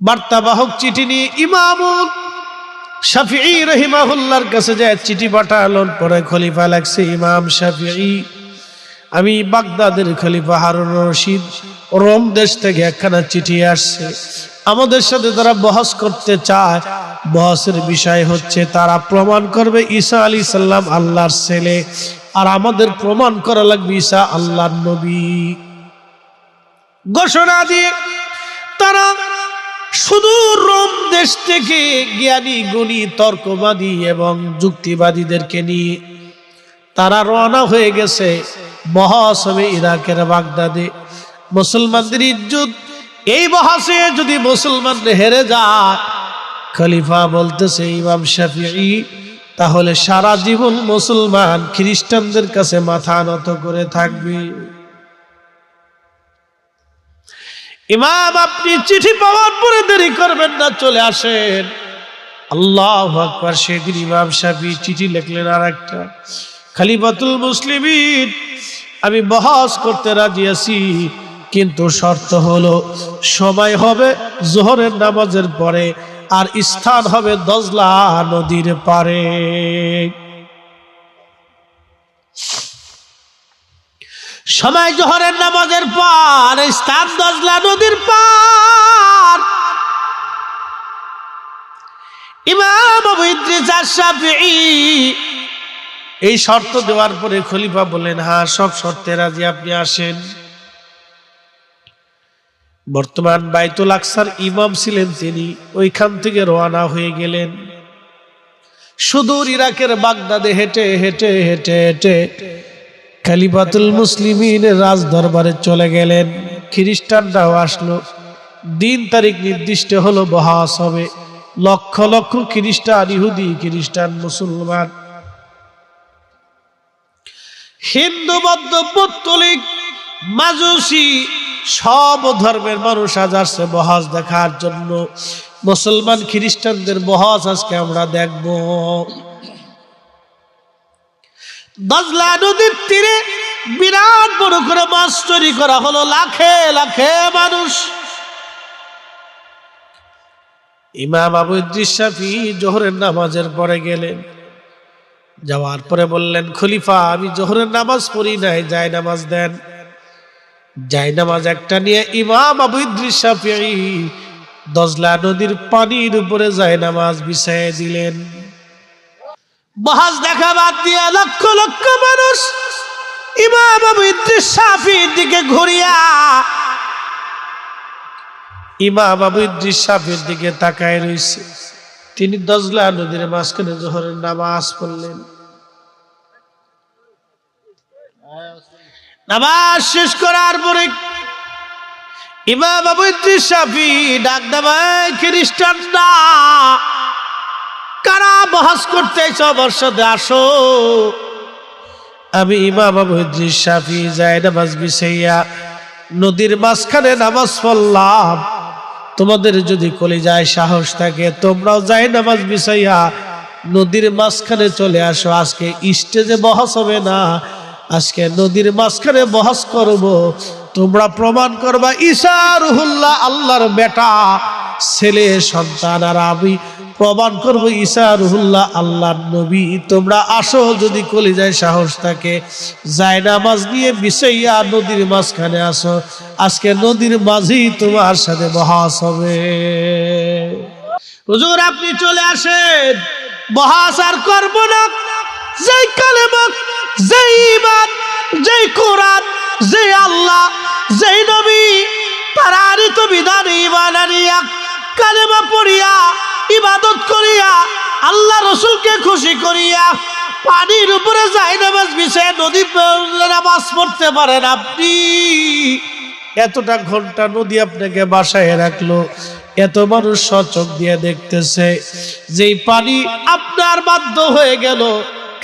বার্তাবাহক চিঠি নিয়ে ইমাম শাফিঈ রাহিমাহুল্লাহর কাছে যায় চিঠি পাঠালেন। পরে খলিফা লাগছে ইমাম শাফিঈ, আমি বাগদাদের খলিফা হারুন রশিদ, রোম দেশ থেকে একখানা চিঠি আসছে, আমাদের সাথে তারা বহস করতে চায়। বহসের বিষয় হচ্ছে তারা প্রমাণ করবে ঈসা আলাইহিস সালাম আল্লাহর ছেলে, আর আমাদের প্রমাণ করা লাগবে ঈসা আল্লাহর নবী। ঘোষণা দিয়ে তারা সুদূর রোম দেশ থেকে জ্ঞানী গুণী তর্কবাদী এবং যুক্তিবাদীদেরকে নিয়ে তারা রওনা হয়ে গেছে বহস হবে ইরাকের বাগদাদে। মুসলমানদের ইজ্জত এই বহসে যদি মুসলমান হেরে যায়, খলিফা বলতেছে ইমাম শাফিঈ, তাহলে সারা জীবন মুসলমান খ্রিস্টানদের কাছে মাথা নত করে থাকবে। ইমাম, আপনি চিঠি পাওয়ার পরে দেরি করবেন না, চলে আসেন। আল্লাহু আকবার। সেদিন ইমাম শাফিঈ চিঠি লিখলেন আর একটা, খলিফাতুল মুসলিমিন, আমি বহস করতে রাজি আছি, কিন্তু শর্ত হলো সময় হবে যোহরের নামাজের পরে, আর স্থান হবে দজলা নদীর পারে। সময় যোহরের নামাজের পর, স্থান দজলা নদীর পার। ইমাম আবু ইদ্রিস আশ-শাফিঈ এই শর্ত দেওয়ার পরে খলিফা বলেন, হ্যাঁ, সব শর্তে রাজি, আপনি আসেন। বর্তমান বাইতুল আকসার ইমাম ছিলেন তিনি, ওইখান থেকে রওনা হয়ে গেলেন সুদূর ইরাকের বাগদাদে হেঁটে হেঁটে হেঁটে হেঁটে খলিফাতুল মুসলিমিনের রাজ দরবারে চলে গেলেন। খ্রিস্টানরাও আসলো, দিন তারিখ নির্দিষ্ট হলো, বহস হবে। লক্ষ লক্ষ খ্রিস্টান, ইহুদি খ্রিস্টান, মুসলমান, হিন্দু, বৌদ্ধ, পৌত্তলিক, মাজুসি, সব ধর্মের মানুষ আজ আসছে বহস দেখার জন্য। মুসলমান খ্রিস্টানদের বহস আজকে আমরা দেখব। দজলা নদীর তীরে বিরাট বড় করে মাছ তৈরি করা হলো, লাখে লাখে মানুষ। ইমাম আবু ইদ্রিস শাফিঈ যোহরের নামাজের পরে গেলেন। যাওয়ার পরে বললেন, খলিফা, আমি যোহরের নামাজ পড়ি নাই, যায় নামাজ দেন। যায় নামাজ একটা নিয়ে ইমাম আবু ইদ্রিস শাফিঈ দজলা নদীর পানির উপরে যায় নামাজ বিছায় দিলেন। বহস দেখা বাদ দিয়ে লক্ষ লক্ষ মানুষ ইমাম আবু ইদ্রিস শাফিঈর দিকে ঘুরিয়া ইমাম আবু ইদ্রিস শাফিঈর দিকে তাকায় রইছে। তিনি দজলা নদীর মাঝখানে যোহরের নামাজ পড়লেন। নামাজ শেষ করার পরে ইমাম আবু ইদ্রিস শাফিঈ ডাক দেয়, খ্রিস্টানরা কারা বহস করতেছ, আমার সাথে আসো। আমি ইমাম আবু ইদ্রিস শাফিঈ যায় নামাজ বিছাইয়া নদীর মাঝখানে নামাজ পড়লাম। তোমাদের যদি কলিজায় সাহস থাকে, তোমরাও যায় নামাজ বিছাইয়া নদীর মাঝখানে চলে আসো। আজকে স্টেজে বহস হবে না, আজকে নদীর মাঝখানে বহস করব। তোমরা প্রমাণ করবা ঈসা রুহুল্লাহ আল্লাহর বেটা, ছেলে সন্তান, আর আমি প্রমাণ করব ঈসা রুহুল্লাহ আল্লাহর নবী। তোমরা আসো যদি কলিজায় সাহস থাকে, যায় নামাজ নিয়ে বিছাইয়া নদীর মাঝখানে আসো। আজকে নদীর মাঝেই তোমার সাথে বহস হবে। হুজুর, আপনি চলে আসেন, বহস আর করব না। যেই কালেমা, যেই ঈমান, যেই কোরআন, যেই আল্লাহ, যেই নবী, তারারই তো বিধান ঈমান আনিয়া কালেমা পড়িয়া ইবাদত করিয়া আল্লাহ রসুলকে খুশি করিয়া পানির উপরে যায় নামাজ বিছায় নদী নামাজ পড়তে পারেন আপনি। এতটা ঘন্টা নদী আপনাকে বাসায় রাখলো, এত মানুষ সচক দিয়ে দেখতেছে, যেই পানি আপনার বাধ্য হয়ে গেল,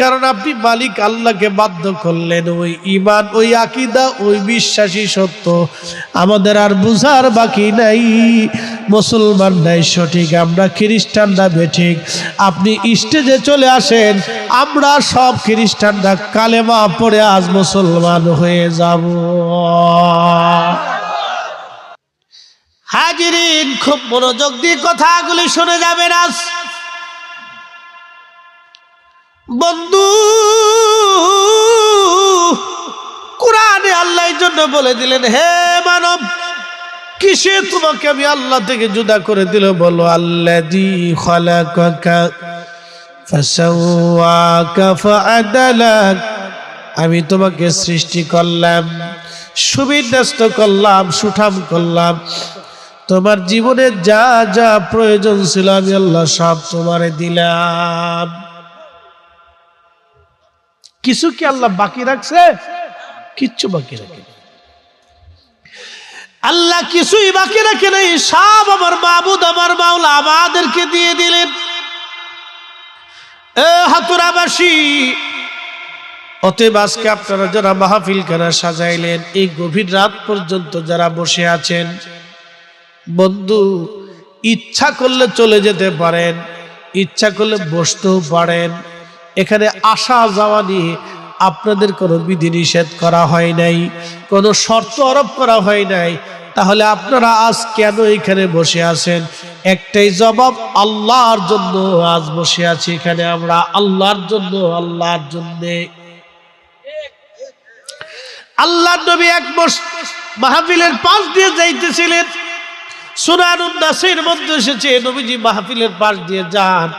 কারণ আপনি মালিক আল্লাহকে বাধ্য করলেন। ওই ঈমান, ওই আকীদা, ওই বিশ্বাসী সত্য আমাদের আর বুঝার বাকি নাই। মুসলমান নাই সঠিক, আমরা খ্রিস্টানরা বেঠিক। আপনি স্টেজে চলে আসেন, আমরা সব খ্রিস্টানরা কালেমা পড়ে আজ মুসলমান হয়ে যাব। হাজিরিন, খুব মনোযোগ দিয়ে কথাগুলি শুনে যাবেন। আজ বন্ধু, কোরআনে আল্লাহ এই জন্য বলে দিলেন, হে মানব, কিসে তোমাকে আমি আল্লাহ থেকে জুদা করে দিল? বলো, আল্লাযী খালাকাকা ফাসাওয়াকা ফাআদালাক, আমি তোমাকে সৃষ্টি করলাম, সুবিন্যস্ত করলাম, সুঠাম করলাম, তোমার জীবনে যা যা প্রয়োজন ছিল আমি আল্লাহ সব তোমারে দিলাম। কিছু কি আল্লাহ বাকি রাখছে? কিচ্ছু বাকি রাখে আল্লাহ, কিছুই বাকি রাখে নাই। সব আমার মাবুদ, আমার মাওলা আমাদেরকে দিয়ে দিলেন। হাতুরাবাসী, অতএব আজকে আপনারা যারা মাহফিল খানা সাজাইলেন, এই গভীর রাত পর্যন্ত যারা বসে আছেন, বন্ধু, ইচ্ছা করলে চলে যেতে পারেন, ইচ্ছা করলে বসতেও পারেন। এখানে আসা যাওয়া নিয়ে আপনাদের কোনো বিধিনিষেধ করা হয় নাই, কোনো শর্ত আরোপ করা হয় নাই। তাহলে আপনারা আজ কেন এখানে বসে আছেন? একটাই জবাব, আল্লাহর জন্য আজ বসে আছি এখানে আমরা, আল্লাহর জন্য, আল্লাহর জন্যে। আল্লাহর নবী এক মাহফিলের পাশ দিয়ে যাইতেছিলেন, সুনানুন নাসাইর মধ্যে এসেছে, নবীজি মাহফিলের পাশ দিয়ে যান।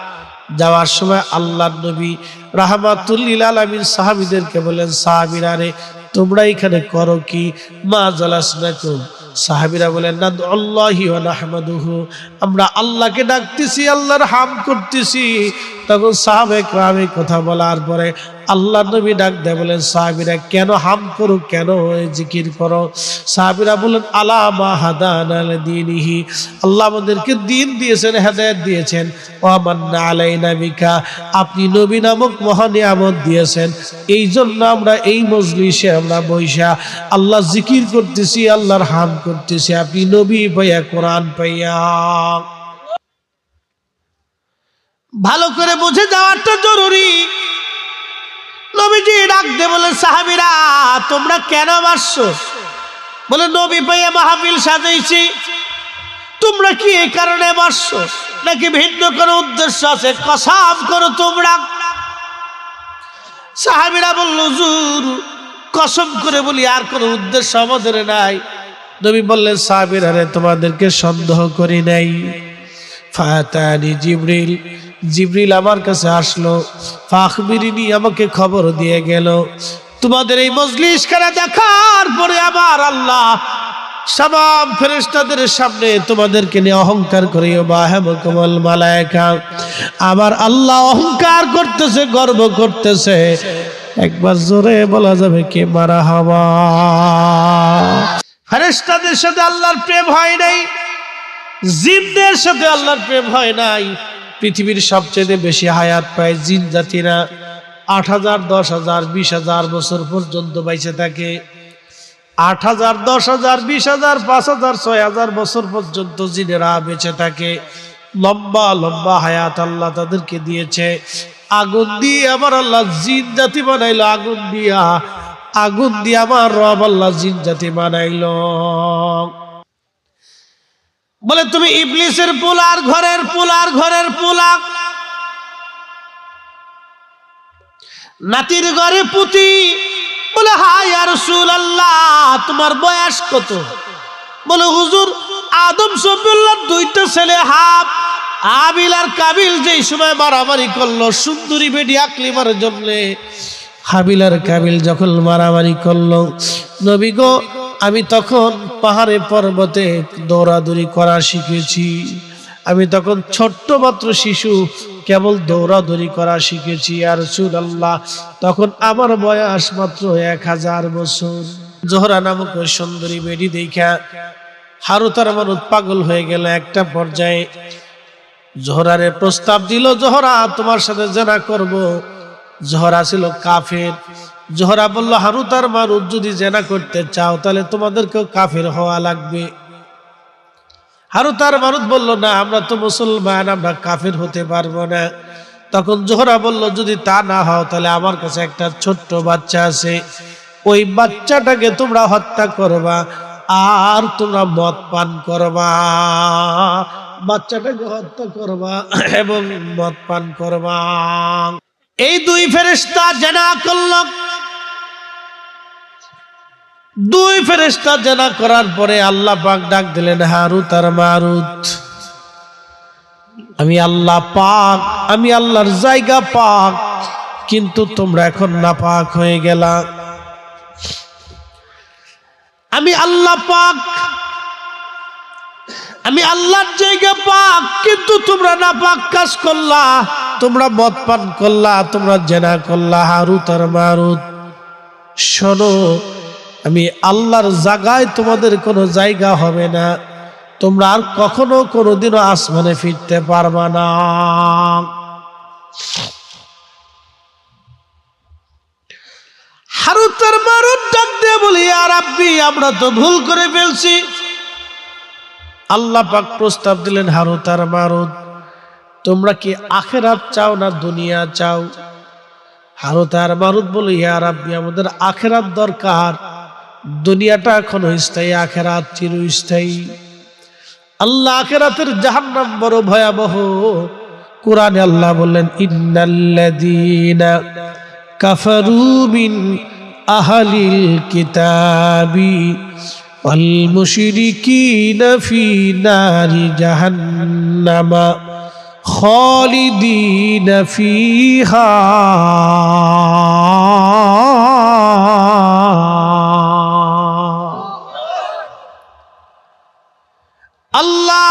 যাওয়ার সময় আল্লাহর নবী রাহমাতুল লিল আলামিন সাহাবীদেরকে বলেন, সাহাবীরা রে, তোমরা এখানে করো কি? মা জালাসনাকুম, সাহাবীরা বলেন, নাদউল্লাহি ওয়া নাহমাদুহু, আমরা আল্লাহকে ডাকতেছি, আল্লাহর হাম করতেছি। তখন সাহাবায়ে কেরাম কথা বলার পরে আল্লাহ নবী ডাক দেয়, বলেন, সাহাবীরা কেন হাম করো, কেন জিকির করো? সাহাবীরা বলেন, আলা মা হাদানা লিদীনিহি, আল্লাহ আমাদেরকে দ্বীন দিয়েছেন, হেদায়েত দিয়েছেন। ওয়া মান্না আলাইনা বিকা, আপনি নবী নামক মহা নিয়ামত দিয়েছেন। এই জন্য আমরা এই মজলিসে আমরা বৈশা আল্লাহ জিকির করতেছি, আল্লাহর হাম করতেছি, আপনি নবী পাইয়া, কোরআন পাইয়া। ভালো করে বুঝে যাওয়াটা জরুরি। নবীজি ডাক দে বলে, সাহাবীরা তোমরা কেন আসছো? বলে, নবী পাইয়া মাহফিল সাজাইছি। তোমরা কি এই কারণে আসছো, নাকি ভিন্ন কোনো উদ্দেশ্য আছে? কসম করো তোমরা। সাহাবীরা বলল, হুজুর কসম করে বলি, আর কোনো উদ্দেশ্য আমাদের নাই। নবী বললেন, সাহাবীরা রে, তোমাদেরকে সন্দেহ করি নাই। ফাতানি জিবরিল, জিবরিল আমার কাছে আসলো, ফাখবিরিনি, আমাকে খবর দিয়ে গেল, তোমাদের এই মজলিস খানা দেখার পরে আমার আল্লাহ সামাম ফেরেশতাদের সামনে তোমাদেরকে নিয়ে অহংকার করে, বাহামকুমুল মালায়েকা, আমার আল্লাহ অহংকার করতেছে, গর্ব করতেছে। একবার জোরে বলা যাবে কে মারহাবা? ফেরেশতাদের সাথে আল্লাহর প্রেম হয় নাই, জিনদের সাথে আল্লাহর প্রেম হয় নাই। পৃথিবীর সবচেয়ে বেশি হায়াত পায় জিন জাতিরা। ৮,০০০, ১০,০০০, ২০,০০০ বছর পর্যন্ত বাইচে থাকে। ৮,০০০, ১০,০০০, ২০,০০০, ৫,০০০, ৬,০০০ বছর পর্যন্ত জিনেরা বেঁচে থাকে। লম্বা লম্বা হায়াত আল্লাহ তাদেরকে দিয়েছে। আগুন দিয়ে আমার আল্লাহ জিন জাতি বানাইলো, আগুন দিয়া, আগুন দিয়ে আমার রব আল্লাহ জিন জাতি বানাইলো। বলে, তুমি ইবলিসের পোলার ঘরের পোলার ঘরের পোলা, নাতির ঘরে পুতি। বলে, হ্যাঁ ইয়া রাসূলুল্লাহ, তোমার বয়স কত? বলে, হুজুর আদম সফিউল্লাহর 2টা ছেলে হাবিল আর কাবিল যেই সময় মারামারি করলো সুন্দরী বেডি আকলিমার জন্য, হাবিল আর কাবিল যখন মারামারি করলো, নবী গো, আমি তখন পাহাড়ে পর্বতে দৌড়াদৌড়ি করা শিখেছি। আমি তখন ছোট্ট মাত্র শিশু, কেবল দৌড়াদৌড়ি করা শিখেছি। আর রাসূলুল্লাহ, তখন আমার বয়স মাত্র 1000 বছর। জোহরা নামক ওই সুন্দরী বেডি দেখা হারুত আর মারুত পাগল হয়ে গেল। একটা পর্যায়ে জোহরারে প্রস্তাব দিল, জোহরা তোমার সাথে জেনা করব। জোহরা ছিল কাফের। জোহরা বলল, হারুত আর মারুত যদি জেনা করতে চাও তাহলে তোমাদেরকেও কাফের হওয়া লাগবে। হারুত আর মারুত বলল, না, আমরা তো মুসলমান, আমরা কাফের হতে পারবো না। তখন জোহরা বলল, যদি তা না হও তাহলে আমার কাছে একটা ছোট্ট বাচ্চা আছে, ওই বাচ্চাটাকে তোমরা হত্যা করবা। আর তোমরা মদ পান করবা, বাচ্চাটাকে হত্যা করবা এবং মদ পান করবা। এই দুই ফেরেশতা জেনা করল। দুই ফেরেশতা জেনা করার পরে আল্লাহ পাক ডাক দিলেন, হারুত আর মারুত, আমি আল্লাহ পাক, আমি আল্লাহর জায়গা পাক, কিন্তু তোমরা এখন নাপাক হয়ে গেলা। আমি আল্লাহ পাক, আমি আল্লাহর জায়গা পাক, কিন্তু তোমরা নাপাক কাজ করলা, তোমরা মদ পান করলা, তোমরা জেনা করলা। হারুত আর মারুত, শোনো, আমি আল্লাহর জায়গায় তোমাদের কোনো জায়গা হবে না, তোমরা আর কখনো কোনোদিনও আসমানে ফিরতে পারবা না। হারুত আর মারুত ডাক দিয়ে বলি, ইয়া রাব্বি, আমরা তো ভুল করে ফেলছি। আল্লাহ পাক প্রস্তাব দিলেন, হারুত আর মারুত, তোমরা কি আখিরাত চাও না দুনিয়া চাও? হারুত আর মারুত বলে, ইয়া রাব্বি, আমাদের আখিরাত দরকার, দুনিয়াটা এখনো স্থায়ী, আখিরাত চিরস্থায়ী। আল্লাহ আখিরাতের জাহান্নাম বড় ভয়াবহ। কোরআনে আল্লাহ বললেন, ইন্নাল্লাযীনা কাফারু মিন আহলিল কিতাবি ওয়াল মুশরিকিনা ফি নারি জাহান্নামা খালিদিনা ফিহা। আল্লাহ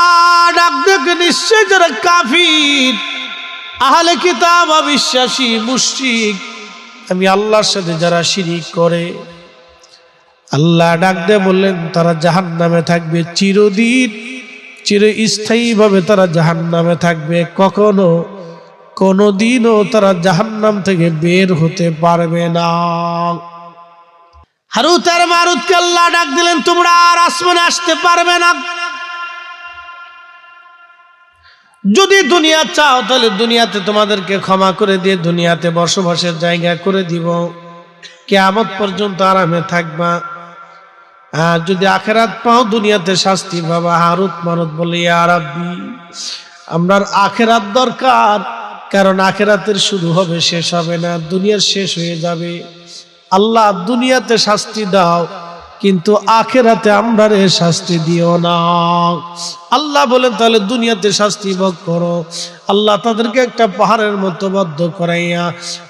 ডাক দেখে, নিশ্চয় যারা কাফির, আহলে কিতাব, অবিশ্বাসী, মুশরিক, আমি আল্লাহর সাথে যারা শিরিক করে, আল্লাহ ডাক দিয়ে বললেন, তারা জাহান্নামে থাকবে চিরদিন, চিরস্থায়ী ভাবে তারা জাহান্নামে থাকবে, কখনো কোনোদিনও তারা জাহান্নাম থেকে বের হতে পারবে না। হারুত আর মারুতকে আল্লাহ ডাক দিলেন, তোমরা আর আসমানে আসতে পারবে না। যদি দুনিয়া চাও তাহলে দুনিয়াতে তোমাদেরকে ক্ষমা করে দিয়ে দুনিয়াতে বসবাসের জায়গা করে দিব, কিয়ামত পর্যন্ত আরামে থাকবা। আর যদি আখিরাত পাও, দুনিয়াতে শাস্তি পাবা। হারুত মারুত বলে, ইয়া রাব্বি, আমরার আখিরাত দরকার, কারণ আখিরাতের শুরু হবে, শেষ হবে না, দুনিয়ার শেষ হয়ে যাবে। আল্লাহ, দুনিয়াতে শাস্তি দাও, কিন্তু আখিরাতে আমরারে শাস্তি দিও না। আল্লাহ বলেন, তাহলে দুনিয়াতে শাস্তি ভোগ করো। আল্লাহ তাদেরকে একটা পাহাড়ের মতো বদ্ধ করাইয়া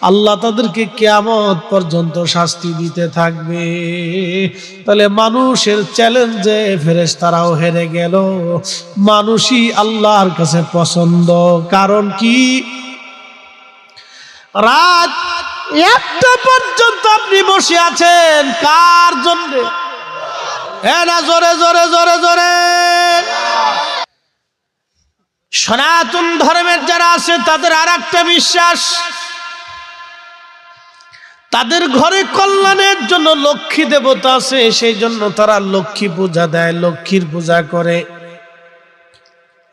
আল্লাহ তাদেরকে কিয়ামত পর্যন্ত শাস্তি দিতে থাকবে। তাহলে মানুষের চ্যালেঞ্জে ফেরেশতারাও হেরে গেল। মানুষই আল্লাহর কাছে পছন্দ। কারণ কি? রাত 1টা পর্যন্ত আপনি বসে আছেন কার জন্য? না, জোরে জোরে জোরে জোরে। সনাতন ধর্মের যারা আছে তাদের আর একটা বিশ্বাস, তাদের ঘরে কল্যাণের জন্য লক্ষ্মী দেবতা আছে, সেই জন্য তারা লক্ষ্মী পূজা দেয়, লক্ষ্মীর পূজা করে।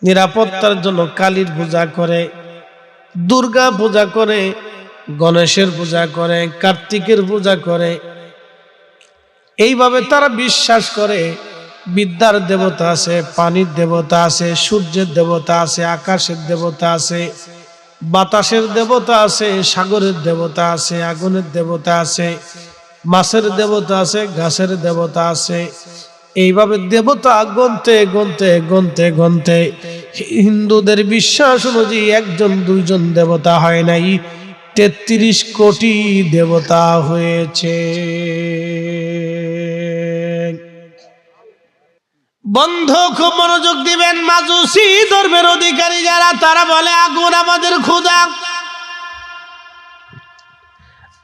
নিরাপত্তার জন্য কালীর পূজা করে, দুর্গা পূজা করে, গণেশের পূজা করে, কার্তিকের পূজা করে। এইভাবে তারা বিশ্বাস করে বিদ্যার দেবতা আছে, পানির দেবতা আছে, সূর্যের দেবতা আছে, আকাশের দেবতা আছে, বাতাসের দেবতা আছে, সাগরের দেবতা আছে, আগুনের দেবতা আছে, মাছের দেবতা আছে, গাছের দেবতা আছে। এইভাবে দেবতা গনতে গনতে গনতে গনতে হিন্দুদের বিশ্বাস অনুযায়ী 1জন 2জন দেবতা হয় নাই, 33 কোটি দেবতা হয়েছে। বন্ধু, খুব মনোযোগ দিবেন। মাজুসি ধর্মের অধিকারী যারা, তারা বলে আগুন আমাদের খোদা,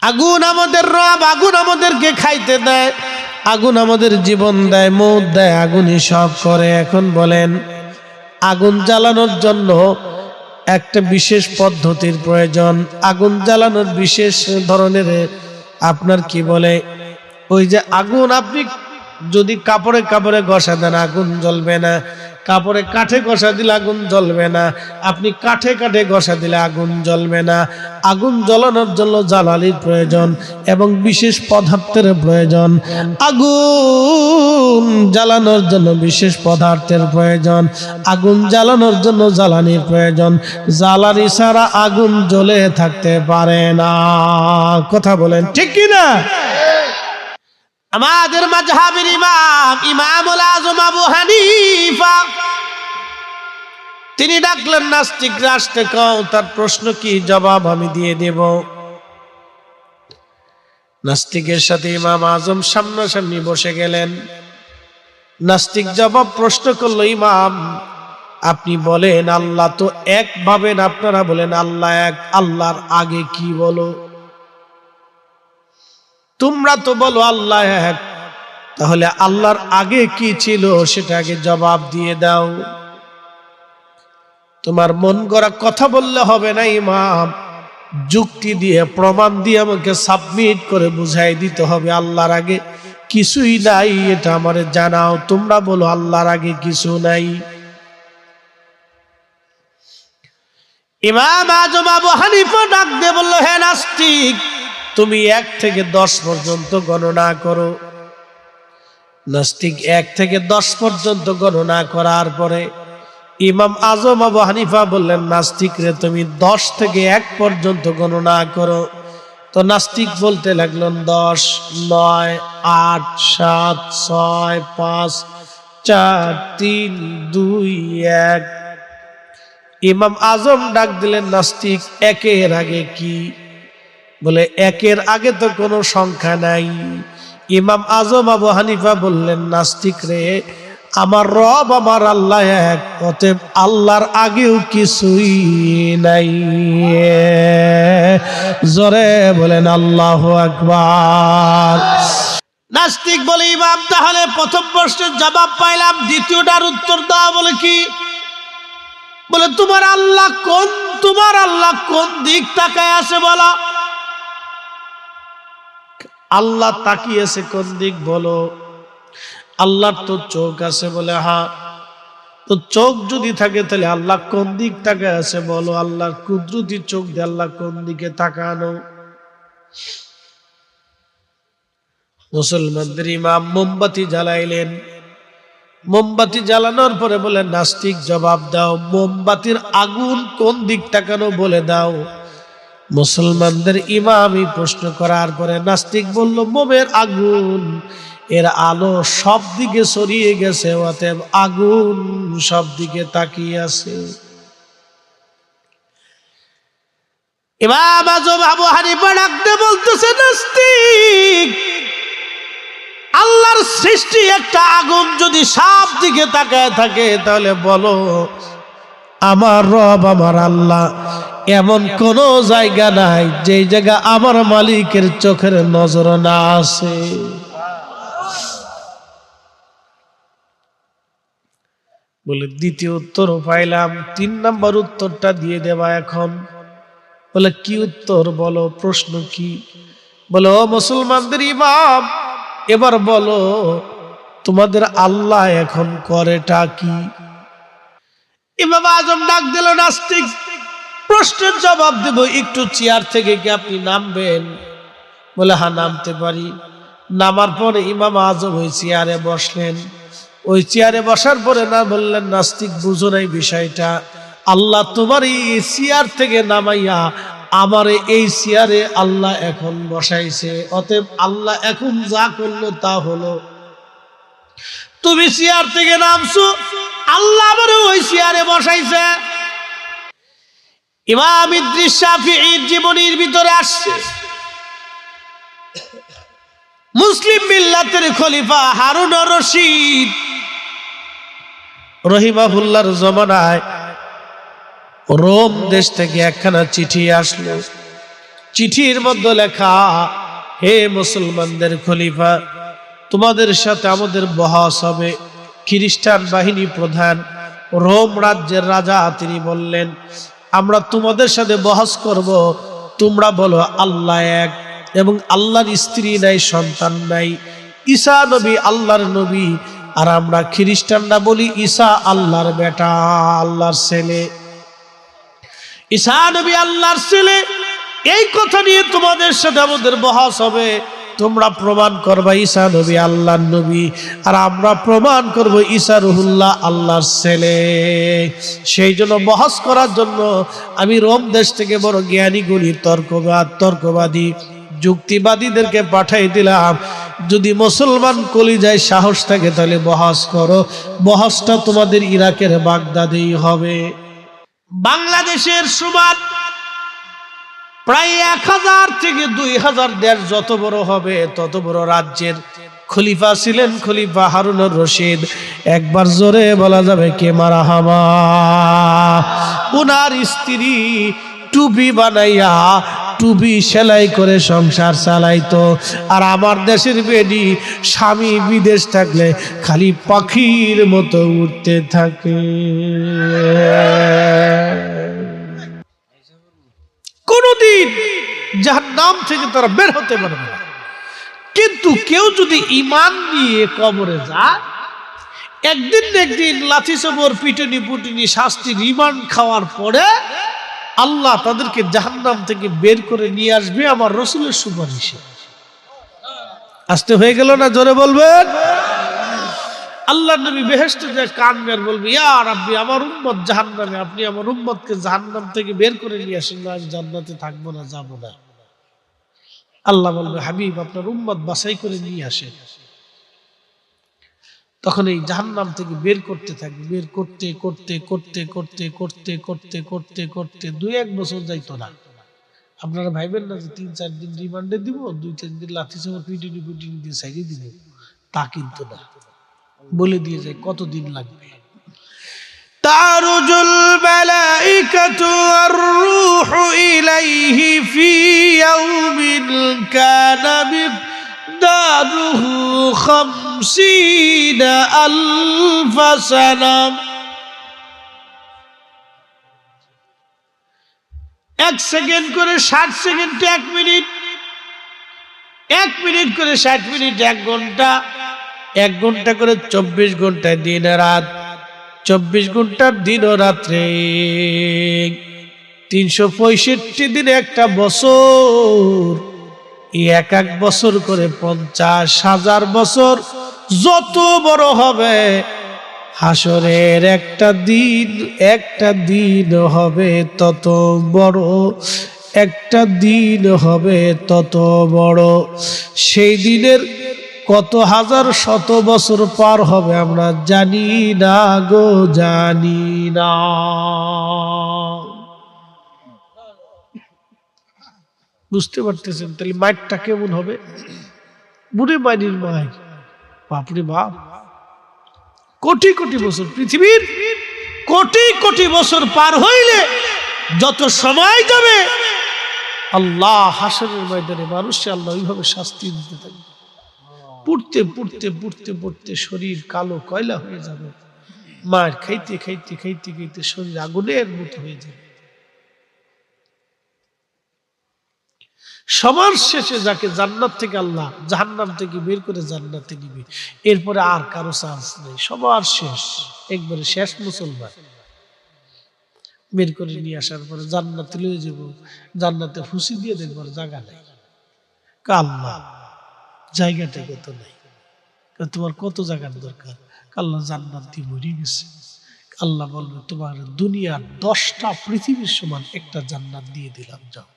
আগুন আমাদের রব, আগুন আমাদেরকে খাইতে দেয়, আগুন আমাদের জীবন দেয়, মৌত দেয়, আগুনই সব করে। এখন বলেন, আগুন জ্বালানোর জন্য একটা বিশেষ পদ্ধতির প্রয়োজন, আগুন জ্বালানোর বিশেষ ধরনের আপনার কি বলে, ওই যে আগুন আপনি যদি কাপড়ে কাপড়ে ঘষা দেন আগুন জ্বলবে না, কাপড়ে কাঠে ঘষা দিলে আগুন জ্বলবে না, আপনি কাঠে কাঠে ঘষা দিলে আগুন জ্বলবে না। আগুন জ্বলানোর জন্য জ্বালানির প্রয়োজন এবং বিশেষ পদার্থের প্রয়োজন। আগুন জ্বালানোর জন্য বিশেষ পদার্থের প্রয়োজন, আগুন জ্বালানোর জন্য জ্বালানির প্রয়োজন। জ্বালানি ছাড়া আগুন জ্বলে থাকতে পারে না। কথা বলেন ঠিক কি না? আমাদের মাযহাবের ইমাম ইমামুল আযম আবু হানিফা তিনি ডাকলেন নাস্তিক রাষ্ট্রে, কও তার প্রশ্ন কি, জবাব আমি দিয়ে দেব। নাস্তিকের সাথে ইমাম আজম সামনাসামনি বসে গেলেন। নাস্তিক জবাব প্রশ্ন করলো, ইমাম আপনি বলেন আল্লাহ তো এক ভাবেন, আপনারা বলেন আল্লাহ এক, আল্লাহর আগে কি বলো? তোমরা তো বলো আল্লাহ এক, তাহলে আল্লাহর আগে কি ছিল সেটা আগে জবাব দিয়ে দাও। তোমার মন গড়া কথা বললে হবে না ইমাম, যুক্তি দিয়ে প্রমাণ দিয়ে আমাকে সাবমিট করে বুঝাই দিতে হবে আল্লাহর আগে কিছুই নাই, এটা আমারে জানাও। তোমরা বলো আল্লাহর আগে কিছু নাই। ইমাম আযম আবু হানিফা ডাক দিয়ে বলল, হে নাস্তিক, তুমি 1 থেকে 10 পর্যন্ত গণনা করো। নাস্তিক 1 থেকে 10 পর্যন্ত গণনা করার পরে ইমাম আযম আবু হানিফা বললেন, নাস্তিক রে তুমি 10 থেকে 1 পর্যন্ত গণনা করো। তো নাস্তিক বলতে লাগলেন 10, 9, 8, 7, 6, 5, 4, 3, 2, 1। ইমাম আযম ডাক দিলেন, নাস্তিক 1-এর আগে কি? বলে 1-এর আগে তো কোনো সংখ্যা নাই। ইমাম আযম আবু হানিফা বললেন, নাস্তিক রে আমার রব আমার আল্লাহ এক, অতএব আল্লাহর আগেও কিছুই নাই। জোরে বলেন আল্লাহু আকবার। নাস্তিক বলে, ইমাম তাহলে প্রথম প্রশ্নের জবাব পাইলাম, দ্বিতীয়টার উত্তর দাও। বলে কি? বলে তোমার আল্লাহ কোন দিক তাকায় আছে বলো। আল্লাহ তাকিয়েছে কোন দিক বলো। আল্লাহর তো চোখ আছে। বলে হ্যাঁ। তো চোখ যদি থাকে তাহলে আল্লাহ কোন দিক তাকায় আছে বলো। আল্লাহর কুদরতি চোখ দিয়ে আল্লাহ কোন দিকে তাকানো। মুসলমানদের ইমাম মোমবাতি জ্বালাইলেন। মোমবাতি জ্বালানোর পরে বলে, নাস্তিক জবাব দাও, মোমবাতির আগুন কোন দিক তাকানো বলে দাও। মুসলমানদের ইমামই প্রশ্ন করার পরে নাস্তিক বলল, মোমের আগুন, এর আলো সব দিকে ছড়িয়ে গেছে, অতএব আগুন সব দিকে তাকিয়ে আছে। ইমাম আযম আবু হানিফা ডাকতে বলতেছে, নাস্তিক আল্লাহর সৃষ্টি একটা আগুন যদি সব দিকে তাকায় থাকে তাহলে বলো আমার রব আমার আল্লাহ এমন কোন জায়গা নাই যে জায়গা আমার মালিকের চোখের নজর না আছে। বলে দ্বিতীয় উত্তর পাইলাম, 3 নম্বর উত্তরটা দিয়ে দেবা এখন। বলে কি উত্তর বলো, প্রশ্ন কি? বলো মুসলমানদের ইমাম এবার বলো তোমাদের আল্লাহ এখন করেটা কি? ইমাম আযম ডাক দিল, নাস্তিক প্রশ্নের জবাব দেব, একটু চেয়ার থেকে কি আপনি নামবেন? বলে হ্যাঁ নামতে পারি। নামার পরে ইমাম আযম ওই চেয়ারে বসলেন। ওই চেয়ারে বসার পরে না বললেন, নাস্তিক বুঝো নাই বিষয়টা, আল্লাহ তোমার এই চেয়ার থেকে নামাইয়া আমার এই চেয়ারে আল্লাহ এখন বসাইছে, অতএব আল্লাহ এখন যা করলো তা হলো। তুমি চেয়ার থেকে নামছো, আল্লাহ আমার ওই চেয়ারে বসাইছে। ইমাম ইদ্রিস শাফিঈর জীবনীর ভিতরে আসছে, মুসলিম মিল্লাতের খলিফা হারুন আর রশিদ রহিমাহুল্লাহর জমানায় রোম দেশ থেকে একখানা চিঠি আসলো। চিঠির মধ্যে লেখা, হে মুসলমানদের খলিফা, তোমাদের সাথে আমাদের বহস হবে। খ্রিস্টান বাহিনী প্রধান রোম রাজ্যের রাজা তিনি বললেন, আমরা তোমাদের সাথে বহস করব, তোমরা বলো আল্লাহ এক এবং আল্লাহর স্ত্রী নাই, সন্তান নাই, ঈসা নবী আল্লাহর নবী, আর আমরা খ্রিস্টানরা বলি ঈসা আল্লাহর বেটা, আল্লাহর ছেলে। ঈসা নবী আল্লাহর ছেলে, এই কথা নিয়ে তোমাদের সাথে আমাদের বহস হবে। তোমরা প্রমাণ করবা ঈসা নবী আল্লাহর নবী, আর আমরা প্রমাণ করব ঈসা রুহুল্লাহ আল্লাহর ছেলে। সেই জন্য বহস করার জন্য আমি রোম দেশ থেকে বড় জ্ঞানী গুণী তর্কবাদী যুক্তিবাদীদেরকে পাঠাই দিলাম। যদি মুসলমান কলিজায় সাহস থাকে তাহলে বহস করো। বহসটা তোমাদের ইরাকের বাগদাদেই হবে। বাংলাদেশের সমান প্রায় 1000 থেকে 2000 দেশ যত বড় হবে তত বড় রাজ্যের খলিফা ছিলেন খলিফা হারুনুর রশিদ। একবার জোরে বলা যাবে কে মারহাবা। ওনার স্ত্রী টুপি বানাইয়া টুপি সেলাই করে সংসার চালাইতো। আর আমার দেশের বেডি স্বামী বিদেশ থাকলে খালি পাখির মতো উঠতে থাকে। কোনদিন জাহান্নাম থেকে তারা বের হতে পারবে না। কিন্তু কেউ যদি ঈমান নিয়ে কবরে যায়, একদিন না একদিন লাথি চাবর পিটনি পুটনি শাস্তি রিমান্ড খাওয়ার পরে আল্লাহ তাদেরকে জাহান্নাম থেকে বের করে নিয়ে আসবে আমার রাসূলের সুপারিশে। আসতে হয়ে গেল না? জোরে বলবেন। আল্লাহ নবী বেহেশতে যায় কাঁদবে আর বলবে, ইয়া রাব্বি, আমার উম্মত জাহান্নামে, আপনি আমার উম্মতকে জাহান্নাম থেকে বের করে নিয়ে আসেন, না আমি জান্নাতে থাকবো না, যাব না। আল্লাহ বলবে, হাবিব আপনার উম্মত বাছাই করে নিয়ে আসেন। তখন এই জাহান্নাম থেকে বের করতে থাকবে, বের করতে করতে করতে করতে করতে করতে করতে করতে 2-1 বছর যাইতো না। আপনারা ভাইবেন না যে 3-4 দিন রিমান্ডে দিব, 2-3 দিন লাথি চাবর পিটিনি দিয়ে সাইডে দিব, তা কিন্তু না। বলে দিয়ে যায় কতদিন লাগবে। তারুজুল মালাইকাতু আর রূহু ইলাইহি ফি ইয়াউমিন কানা মিকদারুহু 50,000 সানা। 1 সেকেন্ড করে 60 সেকেন্ড, 1 মিনিট, 1 মিনিট করে 60 মিনিট, 1 ঘন্টা, 1 ঘন্টা করে 24 ঘন্টা দিন রাত, 24 ঘন্টার দিন ও রাত্রে, 365 দিনে একটা বছর। এক বছর করে 50,000 বছর যত বড় হবে, হাসরের একটা দিন হবে তত বড়, একটা দিন হবে তত বড়। সেই দিনের কত হাজার শত বছর পার হবে আমরা জানি না গো, জানি না। বুঝতে পারতেছেন? তাহলে মাইটটা কেমন হবে? বুড়ি মাইনির মায়ের বাপরে বাপ, কোটি কোটি বছর, পৃথিবীর কোটি কোটি বছর পার হইলে যত সময় যাবে আল্লাহ হাসরের ময়দানে মানুষকে আল্লাহ ওইভাবে শাস্তি দিতে থাকবে। পুড়তে পুড়তে পুড়তে পুড়তে শরীর কালো কয়লা হয়ে যাবে, মার খাইতে খাইতে খাইতে খাইতে শরীর আগুনের মতো হয়ে যাবে। সবার শেষে যাকে জান্নাত থেকে আল্লাহ জাহান্নাম থেকে বের করে জান্নাতে নিবে, এরপরে আর কারো চান্স নেই। সবার শেষ, একবারে শেষ মুসলমান বের করে নিয়ে আসার পরে জান্নাতে লয়ে যাব, জান্নাতে ফুসি দিয়ে দেখবার জায়গা নেই। আল্লাহ জায়গাটা কত নাই, তোমার কত জায়গার দরকার? আল্লাহ জান্নাত দিয়ে মরে গেছে। আল্লাহ বলবে, তোমার দুনিয়ার 10টা পৃথিবীর সমান একটা জান্নাত দিয়ে দিলাম, যাও।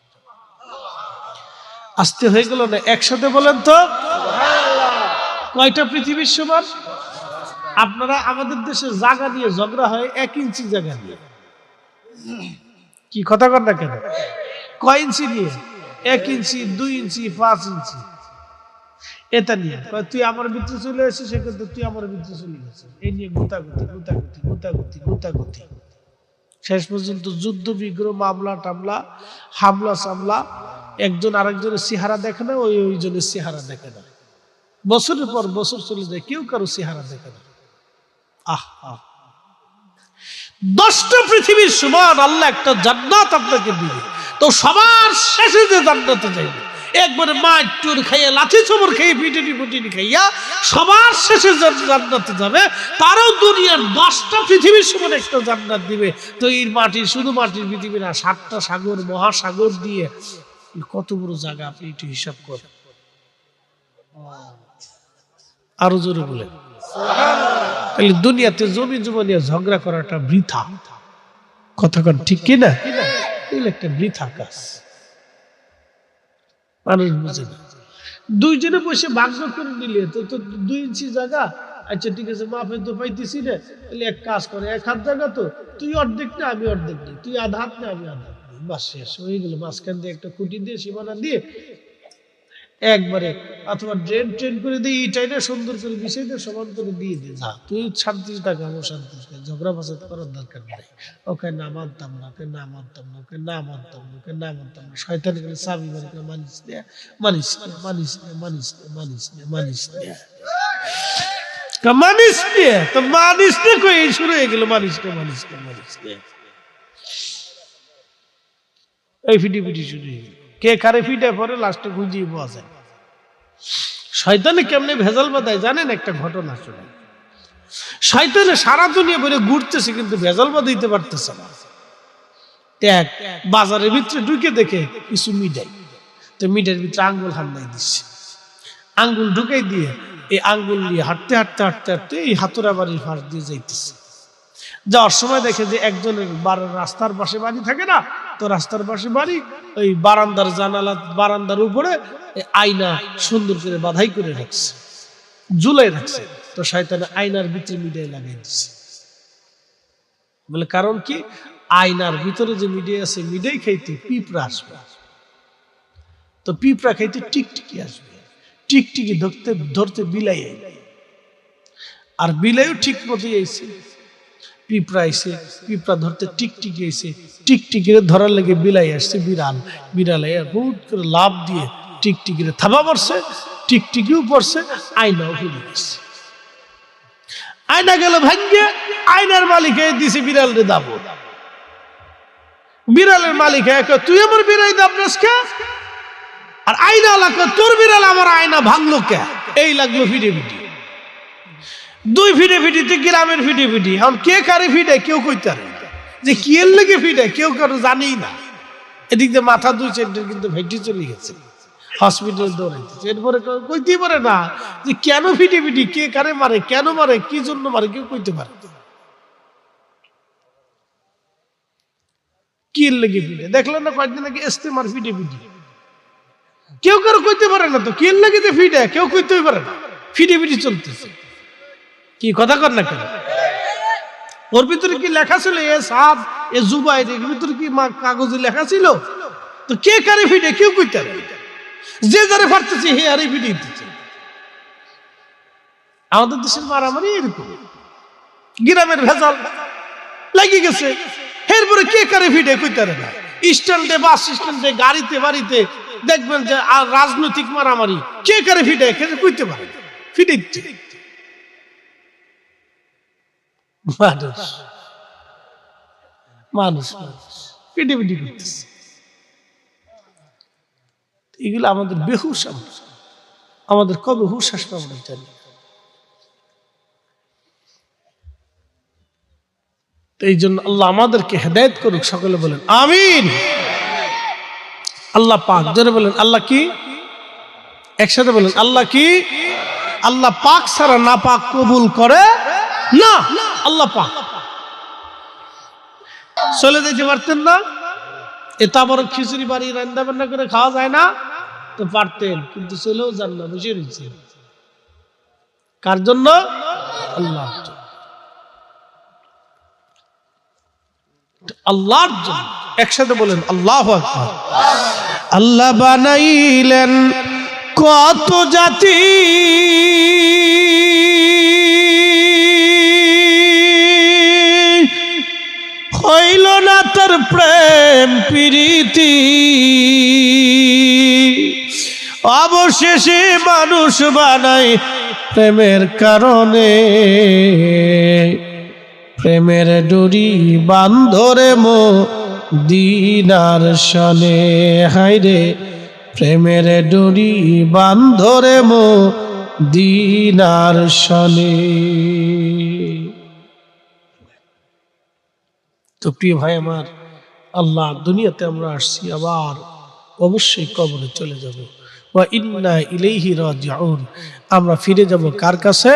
আসতে হয়ে গেল না? একসাথে বলেন তো কয়টা পৃথিবীর সমান? আপনারা আমাদের দেশে জায়গা নিয়ে ঝগড়া হয় 1 ইঞ্চি জায়গা নিয়ে, কি কথা কর না কেন? কয় ইঞ্চি নিয়ে? 1 ইঞ্চি, 2 ইঞ্চি, 5 ইঞ্চি, এটা নিয়ে তুই আমার ভিতরে চলে এসেছিস, সেক্ষেত্রে তুই আমার ভিতরে চলে গেছিস। এই নিয়ে গুতাগুতি গুতাগুতি গুতাগুতি গুতাগুতি, শেষ পর্যন্ত যুদ্ধ বিগ্রহ, মামলা টামলা, হামলা সামলা, একজন আরেকজনের চেহারা দেখে না, ওইজনের চেহারা দেখে না। বছরের পর বছর চলে যায়, কেউ কারো চেহারা দেখে না। 10টা পৃথিবীর সমান আল্লাহ একটা জান্নাত আপনাকে দিবে, তো সবার শেষে যে জান্নাতে যাইবে একবারে মাইটুর খাইয়া লাঠি চবর খাইয়ে পিটিনি পুটিনি খাইয়া সবার শেষে জান্নাতে যাবে, তারও দুনিয়ার 10টা পৃথিবীর সমান একটা জান্নাত দিবে। তো এই মাটির, শুধু মাটির পৃথিবী না, 7টা সাগর মহাসাগর দিয়ে কত বড় জায়গা, আপনি একটু হিসাব করেন। আরো জোরে বলে। তাহলে দুনিয়াতে জমি জমা নিয়ে ঝগড়া করাটা বৃথা, কথা কন ঠিক কিনা? এগুলো একটা বৃথা কাজ, মানুষ বুঝে না। দুইজনে বসে ভাগ্য করে নিলে তো 2 ইঞ্চি জায়গা, আচ্ছা ঠিক আছে মাপে তো পাইতেছি না, তাহলে এক কাজ করে, 1 হাত জায়গা তো তুই অর্ধেক না আমি অর্ধেক নেই, তুই আধা হাত না আমি আধা হাত নেই, বাস শেষ হয়ে গেল। মাঝখান দিয়ে একটা খুঁটি দিয়ে সীমানা দিয়ে একবারে, অথবা ট্রেন করে দিয়ে ইটাই না সুন্দর করে বিষয়টা সমান করে দিয়ে দে, যা তুই শান্তি থাকা, আমার শান্তি থাকে, ঝগড়া ফাসাদ করার দরকার নেই। ওকে না মানতাম না, ওকে না মানতাম না, ওকে না মানতাম না, ওকে না মানতাম না, শয়তানি করে চাবি মারি করে মানিস না, মানিস না, মানিস না, মানিস না, মানিস না, মানিস না, মানিস না, তো মানিস না কই শুরু হয়ে গেল, মানিস না, মানিস না, মানিস না, এই ফিটি শুরু হয়ে গেল। কে কারে ফিটে পরে লাস্টে বুঝিয়ে পাওয়া যায়। শয়তানে কেমনে ভেজাল বাঁধায় জানেন? একটা ঘটনা শুনে। শয়তানে সারা দুনিয়া বলে ঘুরতেছে কিন্তু ভেজাল বাঁধাইতে পারতেছে না। এক বাজারের ভিতরে ঢুকে দেখে কিছু মিঠাই, তো মিঠাইয়ের ভিতরে আঙ্গুল হান্নাই দিচ্ছে, আঙ্গুল ঢুকাই দিয়ে এই আঙ্গুল নিয়ে হাঁটতে হাঁটতে হাঁটতে হাঁটতে এই হাতুরা বাড়ির ফাঁস দিয়ে যাইতেছে। যাওয়ার সময় দেখে যে একজনের রাস্তার পাশে বাড়ি থাকে না, তো রাস্তার পাশে বাড়ি, ওই বারান্দার জানালা, বারান্দার উপরে আয়না সুন্দর করে বাধাই করে রাখছে, ঝুলাই রাখছে। তো শয়তানে আয়নার ভিতরে মিডিয়া লাগাই দিচ্ছে। বলে কারণ কি? আয়নার ভিতরে যে মিডিয়া আছে, মিডিয়াই খাইতে পিঁপড়া আসবে, তো পিঁপড়া খাইতে টিকটিকি আসবে, টিকটিকি ধরতে বিলাই, আর বিলাইও ঠিক মতোই আইছে। পিঁপড়া আইছে, পিঁপড়া ধরতে টিকটিকি আইছে, টিকটিকিরে ধরার লেগে বিলাই আসছে, বিড়াল হুট করে লাভ দিয়ে টিকটিকিরে থাবা পড়ছে, টিকটিকিও পড়ছে, আয়নাও ফেলে গেছে। আয়না গেল ভাঙ্গে, আয়নার মালিক দিছে বিড়াল রে দাবো। বিড়ালের মালিক তুই আমার বিড়াল দাবরাস কে? আর আয়না লাগলো তোর বিড়াল আমার আয়না ভাঙলো কে? এই লাগলো ফিটে ফিটি, 2 ফিটে ফিটিতে গ্রামের ফিটে ফিটি। এখন কে কারে ফিটে কেউ কইতে পারে না, যে কি এর লেগে ফিটে কেউ কারো জানেই না। এদিক দিয়ে মাথা 2 সেন্টের কিন্তু ভেটি চলে গেছে, হসপিটাল দৌড়াইতেছে। এরপরে কইতেই পারে না যে কেন ফিটে ফিটি, কে কারে মারে, কেন মারে, কি জন্য মারে, কেউ কইতে পারে। কি এর লেগে ফিটে দেখলেন না কয়েকদিন আগে ইস্তেমার ফিটে ফিটি, কেউ কারো কইতে পারে না। তো কি এর লেগে যে ফিটে কেউ কইতেই পারে না, ফিটে ফিটি চলতেছে। কি কথা কর না কেন? ওর ভিতরে কি লেখা ছিল? এ সাদ এ জুবাইর, এর ভিতরে কি কাগজে লেখা ছিল? তো কে কারে ফিটে কেউ কইতে পারে না, যে যারে ফাটতেছে হে আরে ফিটে দিতেছে। আমাদের দেশের মারামারি এরকম, গ্রামের ভেজাল লাগি গেছে। এরপরে কে কারে ফিটে কইতে পারে না। স্ট্যান্ডে, বাস স্ট্যান্ডে, গাড়িতে, বাড়িতে দেখবেন যে আর রাজনৈতিক মারামারি, কে কারে ফিটে কইতে পারে না, ফিটে দিচ্ছে মানুষ পিটি পিটি করতেছে। এগুলো আমাদের বেহুশ, আমাদের কবে হুশ আসবে আমরা জানি। এই জন্য আল্লাহ আমাদেরকে হেদায়েত করুক, সকলে বলেন আমিন। আল্লাহ পাক, জোরে বলেন আল্লাহ কি, একসাথে বলেন আল্লাহ কি। আল্লাহ পাক ছাড়া না পাক কবুল করে না। আল্লাহ পাক চলে যেতে পারতেন না? এটা বড় খিচুড়ি বাড়ি রান্না বান্না করে খাওয়া যায় না? তো পারতেন, কিন্তু চলেও যান না, বসে রয়েছে। কার জন্য? আল্লাহর জন্য, আল্লাহর জন্য। একসাথে বলেন আল্লাহু আকবার। আল্লাহ বানাইলেন কত জাতি, হইল না তার প্রেম প্রীতি, অবশেষে মানুষ বানায় প্রেমের কারণে, প্রেমের ডুরি বান্ধরে মদিনার শনে। হায়রে প্রেমের ডুরি বান্ধরে মদিনার শনে। তো প্রিয় ভাই আমার, আল্লাহ দুনিয়াতে আমরা আসছি, আবার অবশ্যই কবরে চলে যাব। ওয়া ইন্না ইলাইহি রাজিউন, আমরা ফিরে যাব কার কাছে?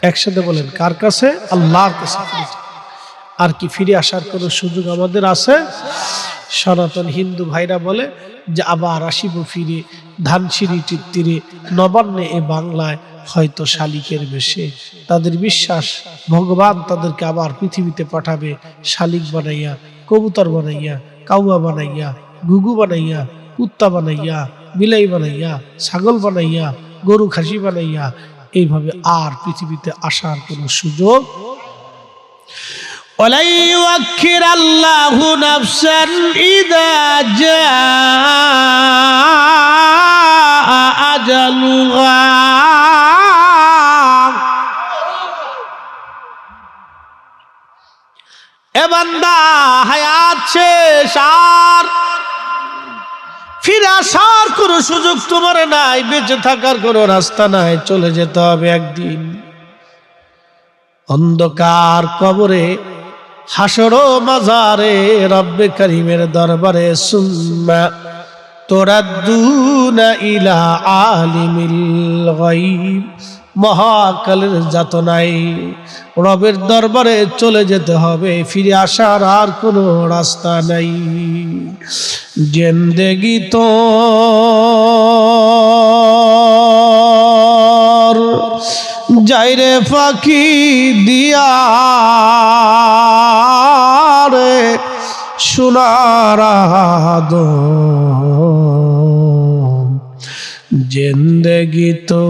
একসাথে বলেন, কার কাছে? আল্লাহর কাছে। আর কি ফিরে আসার কোনো সুযোগ আমাদের আছে? সনাতন হিন্দু ভাইরা বলে যে আবার আসিব ফিরে, ধানসিঁড়িটির তীরে নবান্নে এ বাংলায় হয়তো শালিকের বেশে। তাদের বিশ্বাস ভগবান তাদেরকে আবার পৃথিবীতে পাঠাবে শালিক বানাইয়া, কবুতর বানাইয়া, কাউয়া বানাইয়া, গুগু বানাইয়া, কুত্তা বানাইয়া, বিলাই বানাইয়া, ছাগল বানাইয়া, গরু খাসি বানাইয়া। এইভাবে আর পৃথিবীতে আসার কোনো সুযোগ। وَلَن يُؤَخِّرَ اللَّهُ نَفْسًا إِذَا جَاءَ أَجَلُهَا। এ বান্দা, হায়াত শেষ, আর ফিরে আসার কোনো সুযোগ তোমার নাই, বেঁচে থাকার কোনো রাস্তা নাই, চলে যেতে হবে একদিন অন্ধকার কবরে, হাসর মাজারে, রব্বে করিমের দরবারে। সুম্মা তুরাদ্দুনা ইলা আলিমিল গায়ব, মহাকালের যাতনায় রবের দরবারে চলে যেতে হবে, ফিরে আসার আর কোনো রাস্তা নাই। জিন্দেগি তো যাইরে ফাঁকি দিয়া রে সোনার আদম, জিন্দেগি তো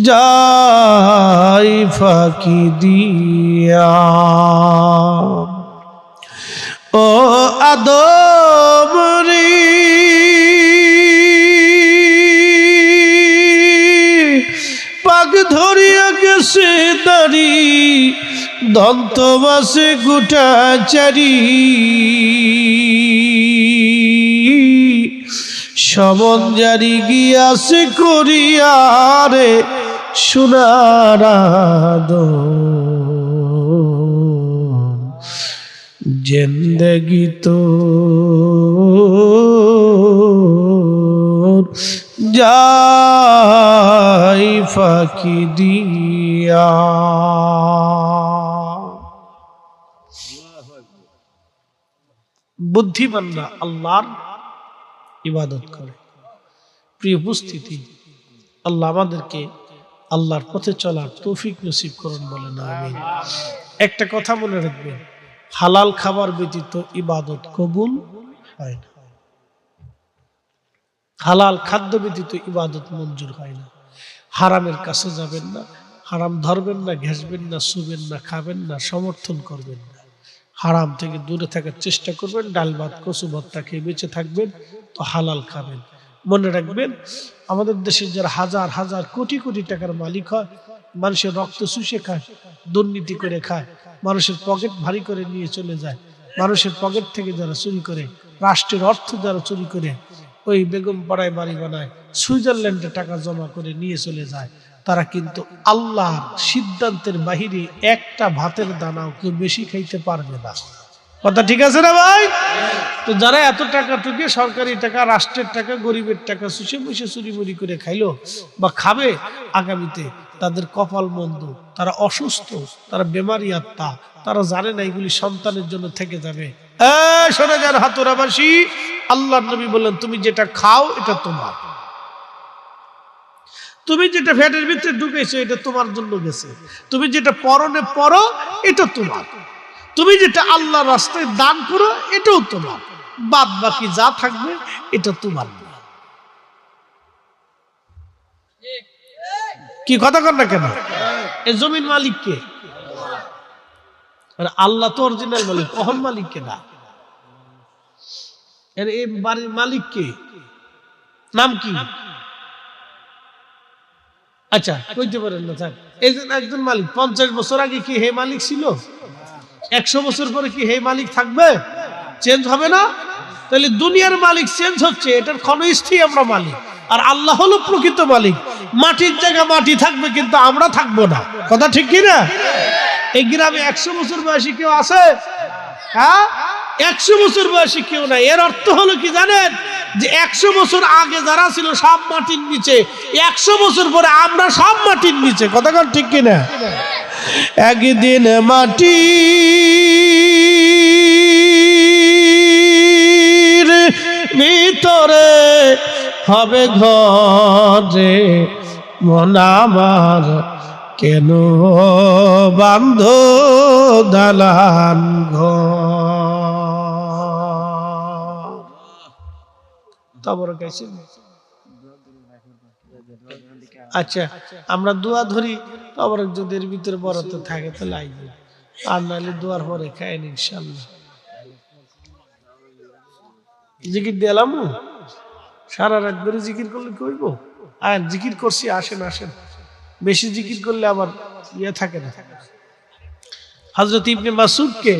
যাই ফাঁকি দিয়া। ও আদম রে, পাগ ধরিয়া গেছে দাড়ি, দন্ত বাসে গোটা চারি, সমন জারি গিয়াছে করিয়ারে সোনার আদম, জিন্দেগি তো যাই ফাঁকি দিয়া। বুদ্ধিমানরা আল্লাহর ইবাদত করে। প্রিয় উপস্থিতি, আল্লাহ আমাদেরকে আল্লাহর পথে চলার তৌফিক নসিব করুন, বলেন আমিন। একটা কথা মনে রাখবেন, হালাল খাবার ব্যতীত ইবাদত কবুল হয় না, হালাল খাদ্য ব্যতীত ইবাদত মঞ্জুর হয় না। হারামের কাছে যাবেন না, হারাম ধরবেন না, ঘেঁষবেন না, শুবেন না, খাবেন না, সমর্থন করবেন না। হারাম থেকে দূরে থাকার চেষ্টা করবেন, ডাল ভাত কচু ভর্তা খেয়ে বেঁচে থাকবেন, তো হালাল খাবেন। মনে রাখবেন, আমাদের দেশের যারা হাজার হাজার কোটি কোটি টাকার মালিক হয়, মানুষের রক্ত চুষে খায়, দুর্নীতি করে খায়, মানুষের পকেট ভারী করে নিয়ে চলে যায়, মানুষের পকেট থেকে যারা চুরি করে, রাষ্ট্রের অর্থ যারা চুরি করে, ওই বেগম পাড়ায় বাড়ি বানায়, সুইজারল্যান্ডে টাকা জমা করে নিয়ে চলে যায়, তারা কিন্তু আল্লাহর সিদ্ধান্তের বাহিরে একটা ভাতের দানাও কেউ বেশি খাইতে পারবে না। কথা ঠিক আছে না ভাই? তো যারা এত টাকা টুকে সরকারি টাকা, রাষ্ট্রের টাকা, গরিবের টাকা চুষে মুষে চুরি মুড়ি করে খাইলো বা খাবে, আগামীতে তাদের কপাল মন্দ, তারা অসুস্থ, তারা বেমারি আত্মা, তারা জানে না এগুলি সন্তানের জন্য থেকে যাবে। শোনা যার হাতুরাবাসী, আল্লাহর নবী বললেন, তুমি যেটা খাও এটা তোমার, তুমি যেটা ফ্যাটের ভিতরে ঢুকেছো এটা তোমার জন্য গেছে, তুমি যেটা পরনে পরো এটা তোমার, তুমি যেটা আল্লাহর রাস্তায় দান করো এটাও তোমার, বাদ বাকি যা থাকবে এটা তোমার না। কি কথা কর না কেন? এই জমির মালিক কে? আল্লাহ তো অরিজিনাল মালিক, কখন মালিক কে না? এই বাড়ির মালিক কে? নাম কি? আচ্ছা কইতে পারেন না স্যার। এই যে একজন মালিক 50 বছর আগে কি হে মালিক ছিল? 100 বছর পরে কি হে মালিক থাকবে? চেঞ্জ হবে না? তাহলে দুনিয়ার মালিক চেঞ্জ হচ্ছে, এটার ক্ষণস্থায়ী আমরা মালিক, আর আল্লাহ হলো প্রকৃত মালিক। মাটির জায়গায় মাটি থাকবে, কিন্তু আমরা থাকবো না। কথা ঠিক কি না? এই গ্রামে 100 বছর বয়সী কেউ আছে? হ্যাঁ, 100 বছর বয়সী কেউ নাই। এর অর্থ হলো কি জানেন? যে 100 বছর আগে যারা ছিল সব মাটির নিচে, 100 বছর পরে আমরা সব মাটির নিচে। কথা কন ঠিক কিনা? একদিন মাটির ভিতরে হবে ঘরে মন আমার, কেন বান্ধ দালান ঘর। আচ্ছা, আমরা দোয়া ধরি, আবার যদি এর ভিতরে বরাদ্দ থাকে তো লাগবে, আর নাহলে দোয়ার পরে খাইন ইনশাল্লাহ। জিকির দিলাম, সারা রাত ধরে জিকির করলে কইব। আর জিকির করছি, আসেন আসেন। বেশি জিকির করলে আবার ইয়ে থাকে না। হযরত ইবনে মাসউদকে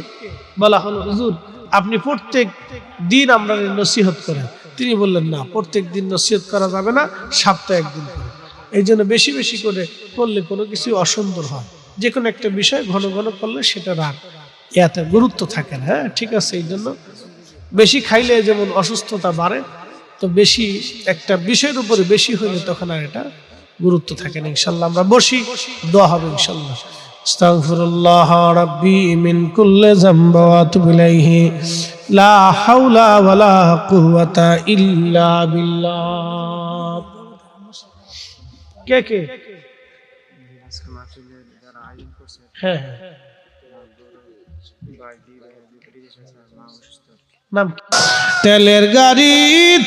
বলা হলো, হুজুর আপনি প্রত্যেক দিন আমরা নসিহত করেন। তিনি বললেন, না, প্রত্যেক দিন নসিহত করা যাবে না, সপ্তাহে একদিন করে। এই জন্য বেশি বেশি করে করলে কোনো কিছু অসুন্দর হয়। যে কোনো একটা বিষয় ঘন ঘন করলে সেটা আর এত গুরুত্ব থাকে না। হ্যাঁ, ঠিক আছে। এই জন্য বেশি খাইলে যেমন অসুস্থতা বাড়ে, তো বেশি একটা বিষয়ের উপরে বেশি হইলে তখন আর এটা গুরুত্ব থাকে না। ইনশাল্লাহ আমরা বসি, দোয়া হবে ইনশাল্লাহ। আস্তাগফিরুল্লাহ রাব্বি মিন কুল্লি যামবি ওয়া আতুবু ইলাইহি লা হাওলা ওয়ালা কুওয়াতা ইল্লা বিল্লাহ। কে কে? হ্যাঁ, নাম তেলের গাড়ি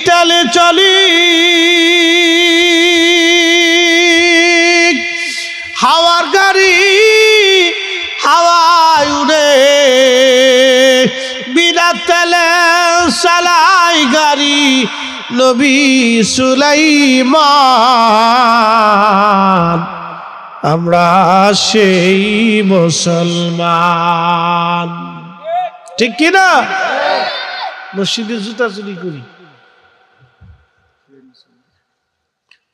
তেলে চলি, হাওয়ার গাড়ি হাওয়ায় উড়ে, বিনা তেলে চালাই গাড়ি নবী সুলাইমান। আমরা সেই মুসলমান, ঠিক কিনা? মসজিদে জুতা চুরি করি,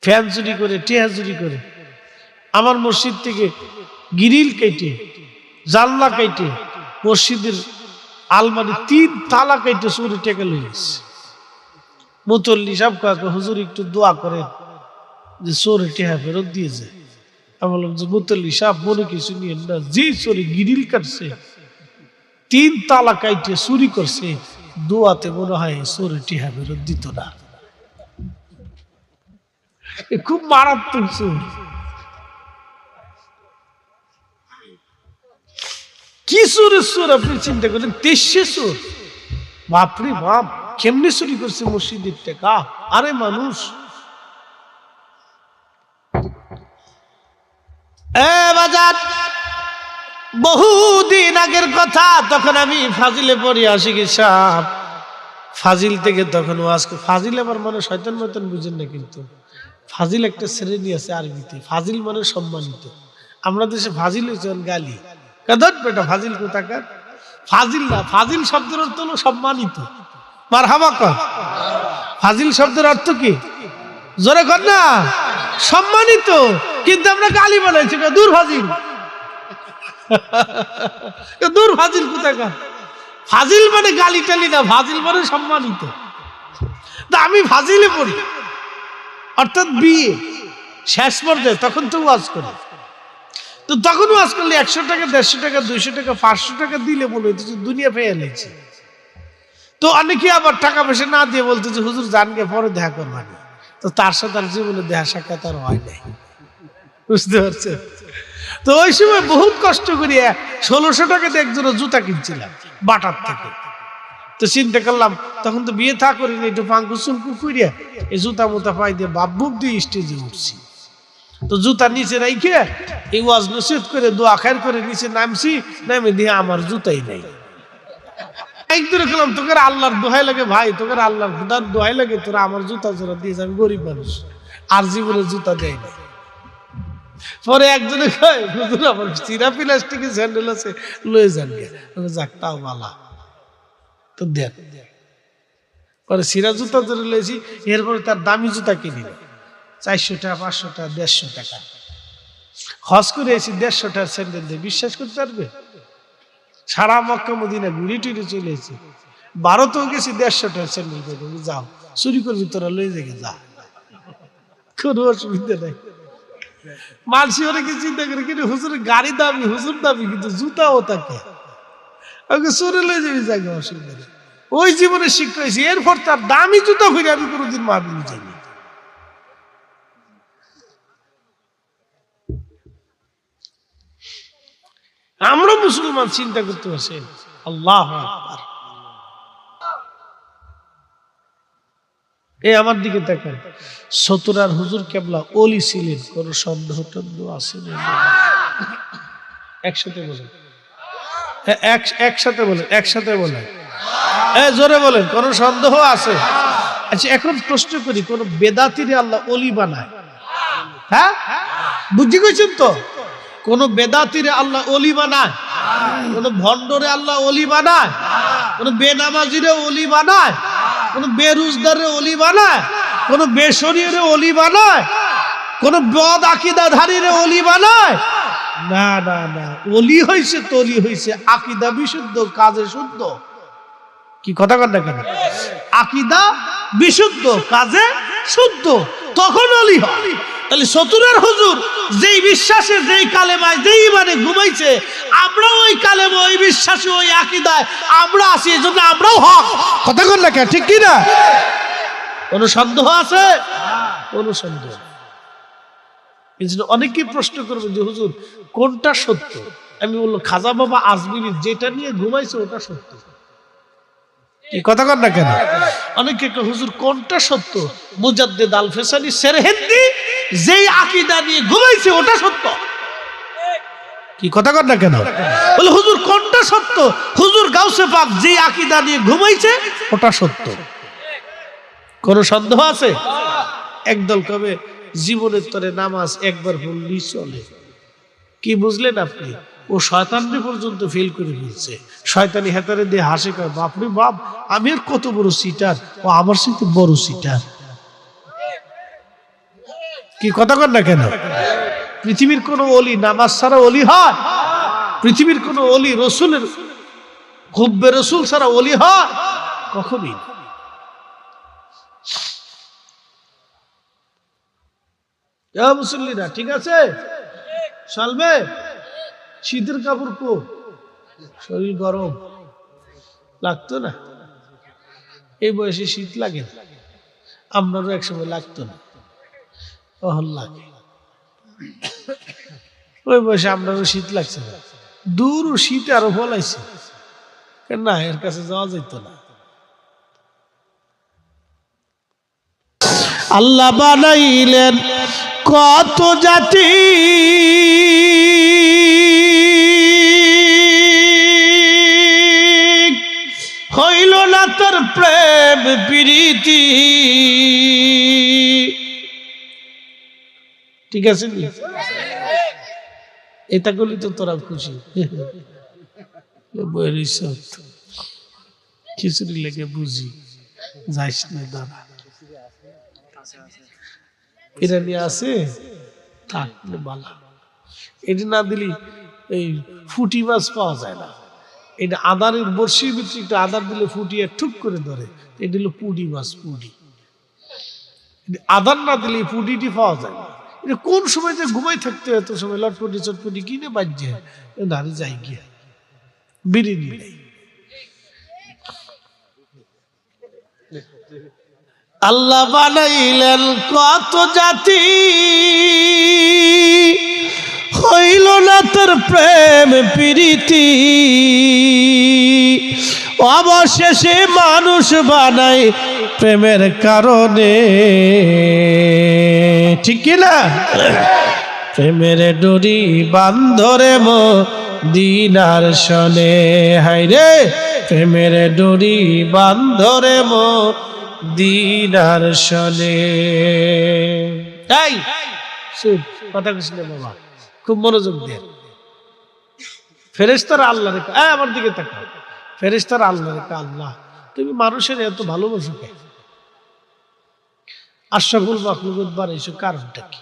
ফ্যান চুরি করে, টেহা চুরি করে, আমার মসজিদ থেকে গিরিল কেটে, জানলা কেটে, মসজিদের আলমারি 3 তালা কেটে চুরি টেকে লইছে। মুতল্লি সব কাকে, হুজুর একটু দোয়া করেন যে চোরে টেহা ফেরত দিয়ে যায়। আমি বললাম যে মুতল্লি সাহেব মনে কিছু নিয়ে না, যে চোরে গিরিল কাটছে, 3 তালা কাইটে চুরি করছে, দোয়াতে মনে হয় চোরে টেহা ফেরত দিত না। খুব মারাত্মক চোর। কি চোরের চোর আপনি চিন্তা করেন? 23 চোর, বাপরে বাপ, কেমনে চুরি করছে মসজিদের টাকা? আরে মানুষ, বাজার বহুদিন আগের কথা, তখন আমি ফাজিলে পড়ি আসি কি সাহেব, ফাজিল থেকে তখন ওয়াজ। ফাজিল আবার মানে শয়তান মতন বুঝেন না, কিন্তু ফাজিল একটা শ্রেণী আছে আরবিতে। ফাজিল মানে সম্মানিত। আমরা দেশে ফাজিল হয়েছে গালি, কাদর বেটা ফাজিল কোথাকার। ফাজিল না, ফাজিল শব্দের অর্থ হলো সম্মানিত। মারহাবা কর। ফাজিল শব্দের অর্থ কি? জোরে কর না। সম্মানিত, কিন্তু আমরা গালি বানাইছি, দূর ফাজিল, দূর ফাজিল কোথাকার। ফাজিল মানে গালি টালি না, ফাজিল মানে সম্মানিত। তা আমি ফাজিলে পড়ি, অর্থাৎ বিয়ে শেষ পর্যায়ে, তখন তো ওয়াজ করি। তো তখন ওয়াজ করলে 100 টাকা, 150 টাকা, 200 টাকা, 500 টাকা দিলে মনে হইতো দুনিয়া পেয়ে নিয়েছে। তো অনেকে আবার টাকা পয়সা না দিয়ে বলতো যে হুজুর জানকে পরে দেখা করবেন। তো তার সাথে আর জীবনে দেখা সাক্ষাৎ আর হয় নাই, বুঝতে পারছেন? তো ওই সময় বহুত কষ্ট করিয়া 1600 টাকাতে একজোড়া জুতা কিনছিলাম বাটার থেকে। তো চিন্তা করলাম, তখন তো বিয়ে থা করিনি, একটু পাঙ্কুচুঙ্কু করিয়া এই জুতা মুতা পাই দিয়ে বাবুক দিয়ে স্টেজে উঠছি। তো জুতা নিচে রাইখে এই ওয়াজ নসিহত করে দোয়া খায়ের করে নিচে নামছি, নামে দিয়ে আমার জুতাই নাই। একদিন বললাম, তোকে আল্লাহর দোহাই লাগে ভাই, তোকে আল্লাহর খুদার দোহাই লাগে, তোরা আমার জুতা জোড়া দিয়েছে, আমি গরিব মানুষ, আর জীবনে জুতা দেয় না। পরে একজনে কয়, হুজুর আমার চিরা প্লাস্টিকের স্যান্ডেল আছে, লয়ে যান। যাক, তাও বালা। তো দেন। পরে সিরা জুতা ধরে লেছি, এরপরে তার দামি জুতা কিনে 400 টাকা 500 টাকা 150 টাকা। হজ করে এসে 150 টাকার স্যান্ডেল দিয়ে বিশ্বাস করতে পারবে? সারা মক্কা মদিনা ঘুরি টুরি চলে এসেছি, ভারতেও গেছি 150 টাকার স্যান্ডেল দিয়ে। যাও চুরি করবি তোরা, লই যাগে যা, কোনো অসুবিধা নাই। মানসি অনেকে চিন্তা করে কিন্তু হুজুরের গাড়ি দামি, হুজুর দামি, কিন্তু জুতাও থাকে, ওকে চুরি লই যাবি, জায়গা অসুবিধা নেই। ওই জীবনে শিক্ষা হয়েছি, এরপর তার দামি জুতা ফিরে আমি কোনোদিন মাহফিলে যাইনি। আমরা মুসলমান চিন্তা করতে পারছি। আল্লাহু আকবার। এই আমার দিকে দেখেন, সতুরার হুজুর কেবলা ওলি ছিলেন, কোন সন্দেহ টন্দেহ আছে না? একসাথে বলেন, একসাথে বলেন, একসাথে বলেন, জোরে বলেন, কোন সন্দেহ আছে? আচ্ছা এখন প্রশ্ন করি, কোন বেদাতিরে আল্লাহ ওলি বানায়? হ্যাঁ বুঝি কইছেন তো? কোন বেদাতিরে আল্লাহ ওলি বানায়? কোন ভণ্ডরে আল্লাহ ওলি বানায়? কোন বেনামাজিরে ওলি বানায়? কোন বেরোজগারে ওলি বানায়? কোন বেশরীরে ওলি বানায়? কোন বদ আকীদাধারীরে ওলি বানায়? না না না, ওলি হইছে তলি হইছে আকীদা বিশুদ্ধ, কাজে শুদ্ধ। কি কথা কন না কেন? আকীদা বিশুদ্ধ, কাজে শুদ্ধ, তখন ওলি হয়। তাহলে সতুরের হুজুর যেই বিশ্বাসে, যেই কালেমায়, যেই ইমানে ঘুমাইছে, আমরা ওই কালেমা, ওই বিশ্বাসে, ওই আকীদায় আমরা আছি, এই জন্য আমরাও হক। কথা কন না কেন? ঠিক কি না? কোন সন্দেহ আছে? কোন সন্দেহ? এই জন্য অনেকেই প্রশ্ন করবে যে হুজুর কোনটা সত্য? আমি বললো খাজা বাবা আজমিরি যেটা নিয়ে ঘুমাইছে ওটা সত্য। কি কথা কন না কেন? অনেকে হুজুর কোনটা সত্য? মুজাদ্দিদ আল ফেসানি সেরহিন্দি যেই আকীদা নিয়ে ঘুমাইছে ওটা সত্য। কি কথা কন না কেন? বলে হুজুর কোনটা সত্য? হুজুর গাউসে পাক যেই আকীদা নিয়ে ঘুমাইছে ওটা সত্য। কোন সন্দেহ আছে? একদল কবে জীবনের তরে নামাজ একবার পড়লেই চলে। কি বুঝলেন আপনি? ও শয়তানরে পর্যন্ত ফেল করে ফেলছে। শয়তানি হেতারে দিয়ে হাসে, কয় বাপরে বাপ, আমি আর কত বড় সিটার, ও আমার সাথে বড় সিটার। কি কথা কন না কেন? পৃথিবীর কোন ওলি নামাজ ছাড়া ওলি হয়? পৃথিবীর কোন ওলি রসুলের হুব্বে রসুল ছাড়া ওলি হয়? কখনই। মুসল্লিরা ঠিক আছে? চলবে? শীতের কাপড় কো, শরীর গরম লাগতো না? এই বয়সে শীত লাগে না, আপনারও একসময় লাগতো না, তখন লাগে। ওই বয়সে আপনারও শীত লাগছে না, দূর শীত আরো ফলাইছে না, এর কাছে যাওয়া যেত না। আল্লাহ বানাইলেন কত জাতি, হইল না তোর প্রেম প্রীতি। ঠিক আছে, এটা করলি তো তোরা খুশি। খিচুড়ি লেগে বুঝি যাইস না দাদা, এটা নিয়ে আছে থাকলে বালা। এটা না দিলি এই ফুটি মাছ পাওয়া যায় না। এটা আদারের বর্ষির ভিতরে একটু আদার দিলে ফুটিয়ে ঠুক করে ধরে, এটা হলো পুডি মাছ। পুডি আদার না দিলে পুডিটি পাওয়া যায় না। এটা কোন সময় যে ঘুমাই থাকতে এত সময় লটপটি চটপটি কিনে বাজছে নারে যাই গিয়া বিরিয়ানি নেই। আল্লাহ বানাইলেন কত জাতি, হইল না তোর প্রেম প্রীতি। অবশেষে মানুষ বানাই প্রেমের কারণে, ঠিক কিনা? প্রেমের ডোরি বান্ধরে মদিনার শনে, হায়রে প্রেমের ডোরি বান্ধরে মদিনার শনে। তাই শুন কথা কইছিলে বাবা, খুব মনোযোগ দিয়ে। ফেরেশতারা আল্লাহ রেখা, আমার দিকে তাকাও। ফেরেশতারা আল্লাহ রেখা, আল্লাহ তুমি মানুষের এত ভালোবাসো কেন? আশরাফুল মাখলুকাত বানাইছো কারণটা কি?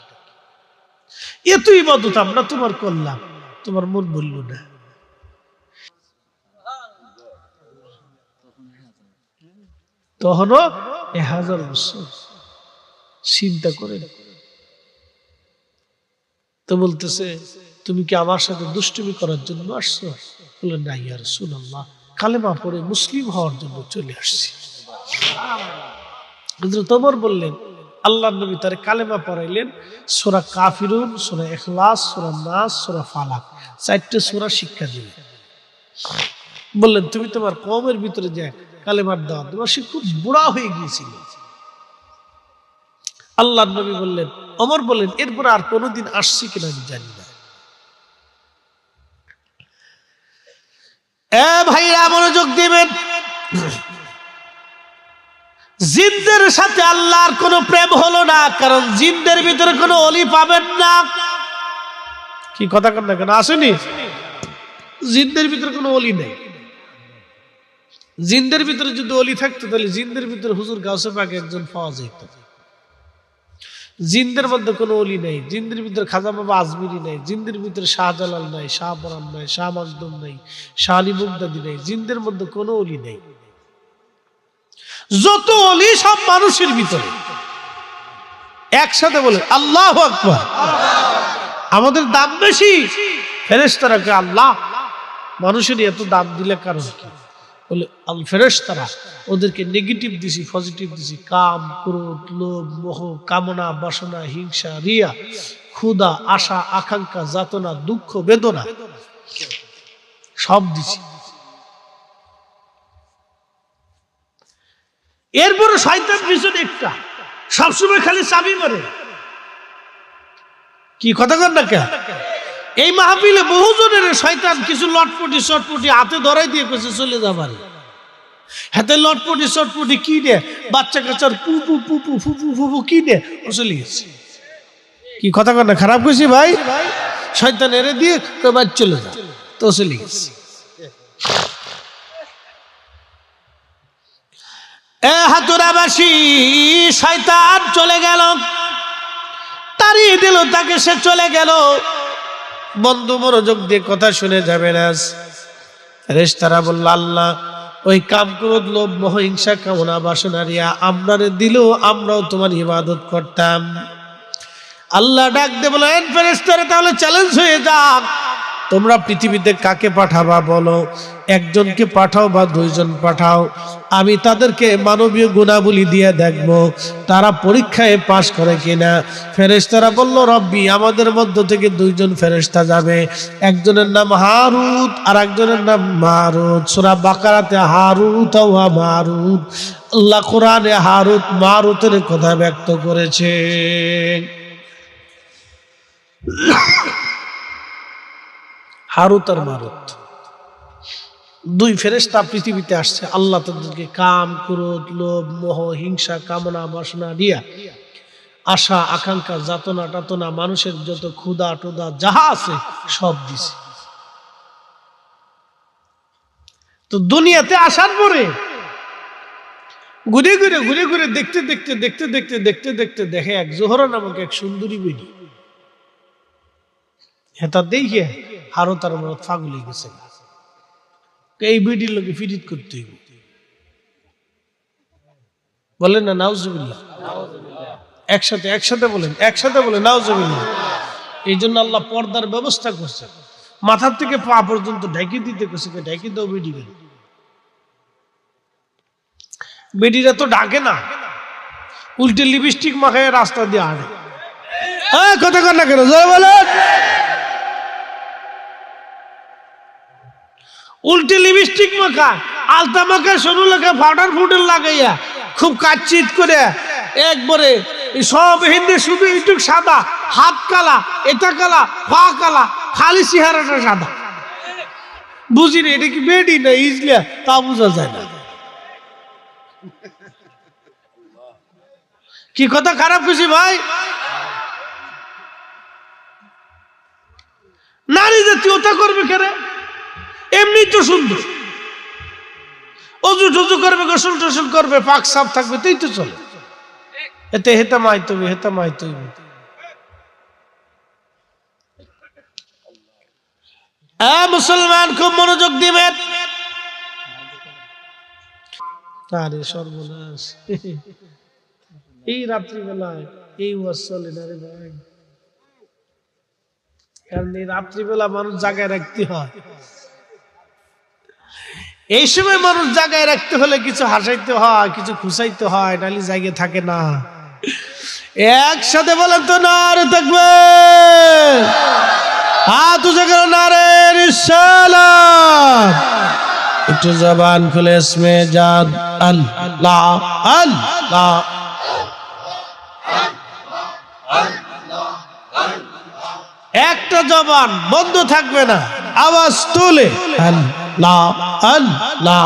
এত ইবাদত আমরা তোমার করলাম, তোমার মন বলল না? তখনও 1000 বছর চিন্তা করে তো বলতেছে, তুমি কি আমার সাথে দুষ্টুমি করার জন্য আসছো? বলে না ইয়া রাসূলুল্লাহ, কালেমা পড়ে মুসলিম হওয়ার জন্য চলে আসছি। হযরত ওমর বললেন, আল্লাহর নবী তার কালেমা পড়াইলেন, সূরা কাফিরুন, সূরা ইখলাস, সূরা নাস, সূরা ফালাক, 4টে সূরা শিক্ষা দিলেন। বললেন তুমি তোমার কওমের ভিতরে যে কালেমার দাওয়াত দেবা, সে খুব বুড়া হয়ে গিয়েছিল। আল্লাহর নবী বললেন, ওমর বললেন, এরপর আর কোনোদিন আসছি কিনা আমি জানি না। এ ভাইরা মনোযোগ দিবেন, জিনদের সাথে আল্লাহর কোনো প্রেম হলো না, কারণ জিনদের ভিতরে কোনো অলি পাবেন না। কি কথা কন না কেন? আসেনি, জিনদের ভিতরে কোনো অলি নেই। জিনদের ভিতরে যদি অলি থাকতো তাহলে জিনদের ভিতরে হুজুর গাউসে পাক একজন পাওয়া যেত। জিনদের মধ্যে কোনো অলি নেই, জিনদের ভিতরে খাজা বাবা আজমিরি নেই, জিনদের ভিতরে শাহজালাল নাই, শাহপরান নাই, শাহ মাজদুম নাই, শাহ আলী মুগদাদি নেই, জিনদের মধ্যে কোনো অলি নেই। যত অলি সব মানুষের ভিতরে। একসাথে বলে আল্লাহু আকবার। আমাদের দাম বেশি, ফেরেশতারাকে আল্লাহ মানুষের এত দাম দিলে কারণ কি? বলে আল ফেরেশতারা ওদেরকে নেগেটিভ দিছি, পজিটিভ দিছি। কাম, ক্রোধ, লোভ, মোহ, কামনা, বাসনা, হিংসা, রিয়া, ক্ষুধা, আশা, আকাঙ্ক্ষা, যাতনা, দুঃখ, বেদনা সব দিছি। এরপরে শয়তান পিছনে একটা, সবসময় খালি চাবি মারে। কি কথা কর না কেন? এই মাহফিলে বহুজনের শয়তান কিছু লটপটি চটপটি হাতে ধরাই দিয়ে কইছে চলে যাবারে। হাতে লটপটি চটপটি কি নে, বাচ্চা কাচ্চার পুপু পুপু ফুপু ফুপু কি নে, ও চলে গেছে। কি কথা কর না? খারাপ কইছি ভাই? শয়তান এরে দিয়ে কবার চলে যা, তো চলে গেছে। এ হাতুরাবাসী, শয়তান চলে গেল, তাড়িয়ে দিল তাকে, সে চলে গেল। বন্ধু মনোযোগ দিয়ে কথা শুনে যাবেন। আজ ফেরেশতারা বলল, আল্লাহ ওই কাম, ক্রোধ, লোভ, মোহ, হিংসা, কামনা, বাসনা, রিয়া আমরারে দিল, আমরাও তোমার ইবাদত করতাম। আল্লাহ ডাক দিয়ে বলেন, ফেরেশতারা তাহলে চ্যালেঞ্জ হয়ে যাক, তোমরা পৃথিবীতে কাকে পাঠাবা বলো, একজনকে পাঠাও বা দুইজন পাঠাও, আমি তাদেরকে মানবীয় গুণাবলী দিয়ে দেখব তারা পরীক্ষায় পাশ করে কিনা। ফেরেশতারা বলল, রব্বি আমাদের মধ্য থেকে দুইজন ফেরেশতা যাবে, একজনের নাম হারুত আর একজনের নাম মারুত। সূরা বাকারাতে হারুত ওয়া মারুত, আল্লাহ কোরআনে হারুত মারুতের কথা ব্যক্ত করেছে। হারুত আর মারুত দুই ফেরেশতা পৃথিবীতে আসছে। আল্লাহ তাদেরকে কাম, ক্রোধ, লোভ, মোহ, হিংসা, কামনা, বাসনা, রিয়া, আশা, আকাঙ্ক্ষা, যাতনা টাতনা, মানুষের যত ক্ষুধা টুধা যাহা আছে সব দিছে। তো দুনিয়াতে আসার পরে ঘুরে ঘুরে ঘুরে ঘুরে দেখতে দেখতে দেখতে দেখতে দেখতে দেখতে দেখে এক জোহরা নামক এক সুন্দরী বেডি। হেতা দেখে হারুত আর মারুত পাগল হয়ে গেছে। এই বেডির লোকে ফিরিত করতে হইব, বলেন না নাউজুবিল্লাহ। একসাথে একসাথে বলেন, একসাথে বলেন নাউজুবিল্লাহ। এই জন্য আল্লাহ পর্দার ব্যবস্থা করছে, মাথার থেকে পা পর্যন্ত ঢেকে দিতে করছে। ঢেকে দাও বেডি। বেডিরা তো ডাকে না, উল্টে লিপস্টিক মাখায় রাস্তা দিয়ে হাঁটে। কথা কর না কেন? বলেন, উল্টে লিপস্টিক মাখা, আলতা মাখা, সরু লেখা, ফাটার ফুটের লাগাইয়া খুব কাচ্চিত করে একবারে সব হিন্দে, শুধু একটু সাদা, হাত কালা, এটা কালা, পা কালা, খালি চেহারাটা সাদা। বুঝি না এটা কি বেডি না ইজলিয়া, তা বোঝা যায় না। কি কথা খারাপ খুশি ভাই? নারী জাতীয়তা করবে কেন? এমনি তো সুন্দর, অজু টজু করবে, গোসল টোসল করবে, পাক সাফ থাকবে, তুই তো চলে। এতে হেতা মাইতবি, হেতা মাইতবি। মুসলমান খুব মনোযোগ দিবেন। আরে সর্বনাশ, এই রাত্রিবেলায় এই ওয়াজ চলে না রে ভাই। কারণ এই রাত্রিবেলা মানুষ জায়গায় রাখতে হয়। এই সময় মানুষ জায়গায় রাখতে হলে কিছু হাসাইতে হয়, কিছু খুশাইতে হয়, নাহলে জায়গায় থাকে না। একসাথে বলেন তো নারে থাকবে, হাত উঁচু করে নারে রিসালাত। একটু জবান খুলে ইসমে জাদ আল্লাহ আল্লাহ। একটা জবান বন্ধ থাকবে না, আওয়াজ তুলে আল্লাহ আল্লাহ।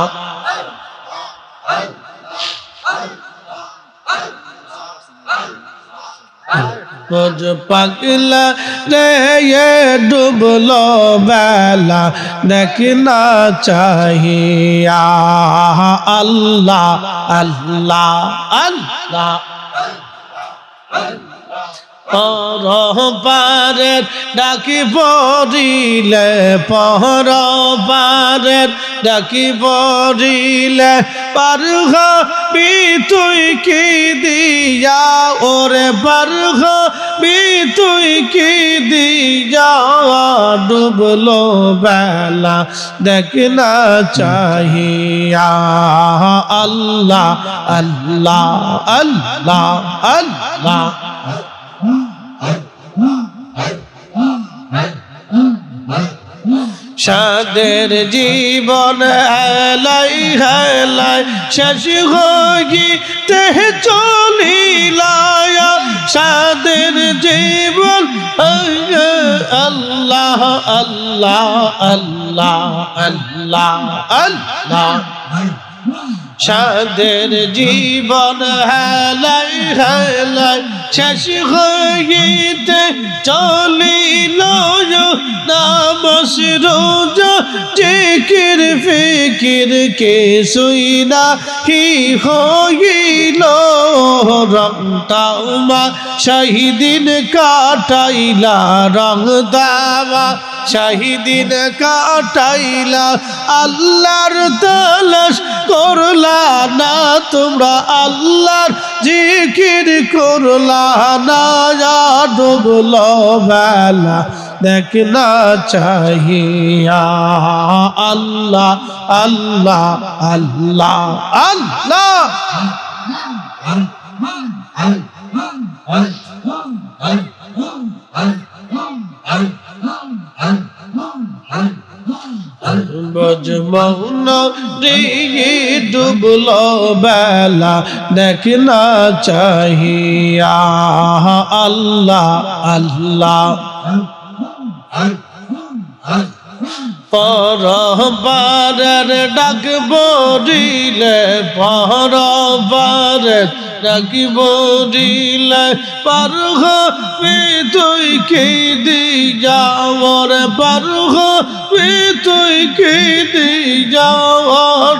মুঝ পাগলা রে ये ডুবলো বেলা দেখনা চাহিয়া আল্লাহ আল্লাহ আল্লাহ। পরপারের ডাকি পড়িলে, পরপারের ডাকি পড়িলে পার হবি তুই কি দিয়া, ওরে পার হবি তুই কি দিয়া। ডুবলো বেলা দেখনা চাহিয়া আল্লাহ আল্লাহ আল্লাহ আল্লাহ। সাদের জীবন হেলাই হেলাই শেষ হইতে চলিলায়, সাদের জীবন আল্লাহ আল্লাহ আল্লাহ আল্লাহ আল্লাহ। সাদের জীবন হেলাই হেলাই শেষ হইতে চলিল, নামাজ রোজা জিকির ফিকির কিছুই না কি হইল। রংটাউমা শাহিদিন কাটাইলা, রং দামা শাহিদিন কাটাইলা। আল্লাহর তালাশ করলা না তোমরা, আল্লাহর জিকির করলা না। ডুবলো বেলা দেখনা চাহিয়া আল্লাহ আল্লাহ আল্লাহ আল্লাহ। বজমৌনা রে ডুবলো বেলা দেখনা চাহিয়া আল্লাহ আল্লাহ। পরপারের ডাক পড়িলে, পরপারের ডাক পড়িলে পার হবি তুই কি দিয়া, ওরে পার হবি তুই কি দিয়া।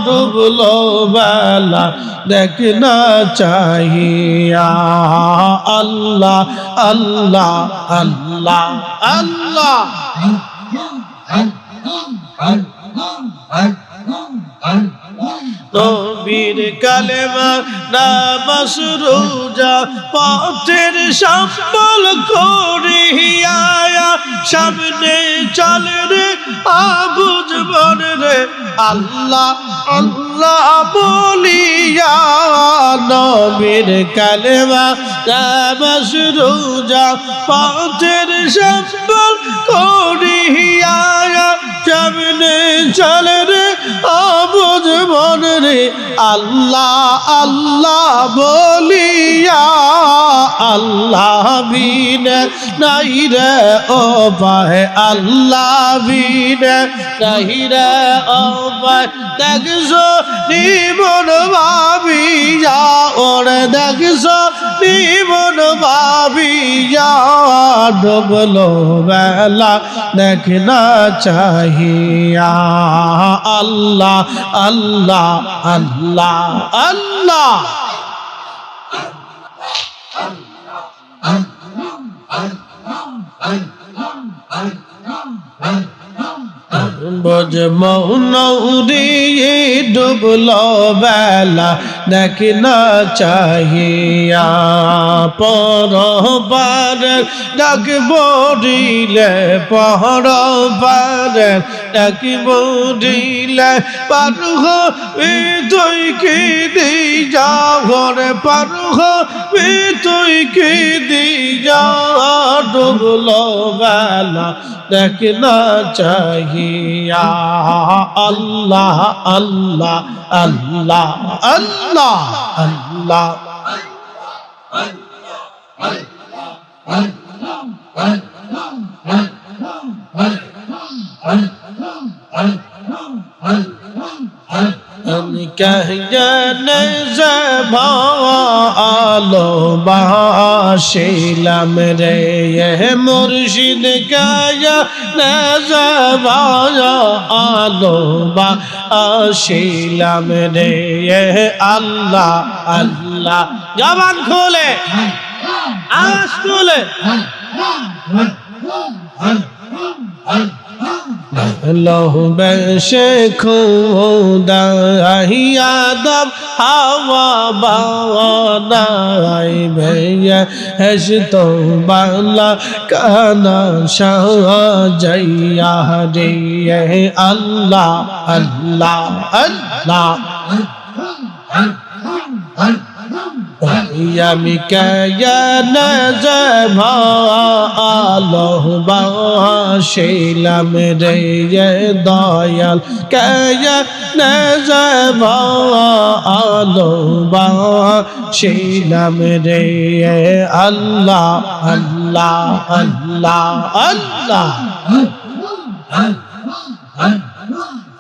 ডুবলো বেলা দেখনা চাহিয়া আল্লাহ আল্লাহ আল্লাহ আল্লাহ। নবীর কালেমা নামাজ রোজা পথের সম্বল করিয়া, সামনে চলে রে আবুজ মন রে আল্লাহ আল্লাহ বলিয়া। নবীর কালেমা নামাজ রোজা পথের সম্বল করিয়া, সামনে চলে রে আবুজ মন রে আল্লাহ আল্লাহ বলিয়া। আল্লাহ বিনে নাই রে ও পায়, আল্লাহ বিনে নাই রে ও পায়। দেখছো নিমন ভাবিয়া, ওরে দেখছো নিমন ভাবিয়া। ডুবলো বেলা দেখনা চাহিয়া আল্লাহ আল্লাহ আল্লাহ আল্লাহ মৌনৌরি ডুবলো বেলা দেখ না চাহিয়া পরবার ডাক বড়িলে পরবার ডাক বড়িলে পারহ তুই কি দি যা ঘরে পারহ তুই কি দি যা ডুবলো বেলা দেখ না চাহিয়া আল্লাহ আল্লাহ আল্লাহ আল্লাহ আল্লাহ कहने से भालो बाशिलम रे ये मुर्शिद कहने से भालो बाशिलम रे ये अल्लाह अल्लाह जबान खोले आवाज खोले लह बेशे खुदा आदम हवा बानाई भैया हैश तो बाला काना शाह जैया रे अल्लाह अल्लाह अल्लाह यामी क्या नज़बा आलोह बाशिलम रे ये दयाल क्या नज़बा आलोह बाशिलम रे ये अल्लाह अल्लाह अल्लाह अल्लाह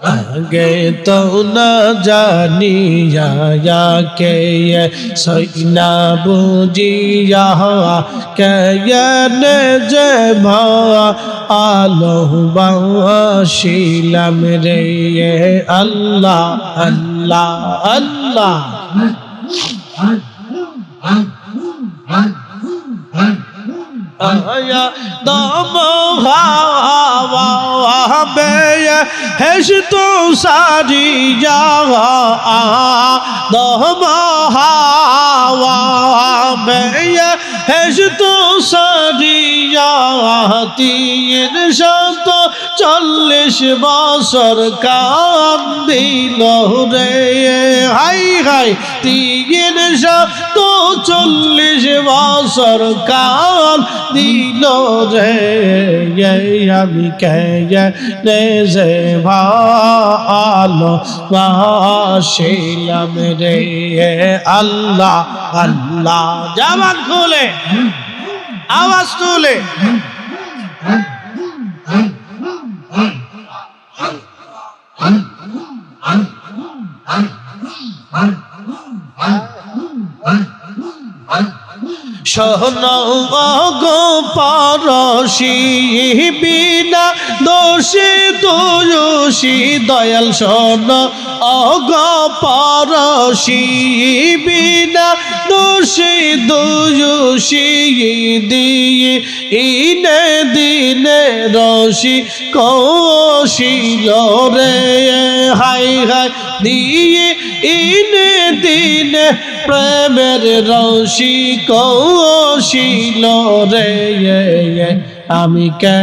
आगे तो न जानिया या के ये सैना बुझिया के ये नज़बा आलोह बाशिलम रे ये अल्लाह अल्लाह अल्लाह आया दम हवा बे हैश तो सारी जहा दम हवा बे हैश तो सारी जहा 340 বছর কান্দিল রে হাই হাই 340 বছর কান্দিল রে আমি কে যে ভালো বাসিলাম রে আল্লাহ আল্লাহ জবান খুলে আওয়াজ তুলে শোনো গো পরশি বিনা দোষী তুলসী দয়াল শোনো গো পরশি বিনা দোষী তুলসী দিয়ে ইনে দিনে রশি কৌশিল রে হাই হাই দিয়ে ইনে দিনে প্রেমের রশি কৌশিল রে আমি কে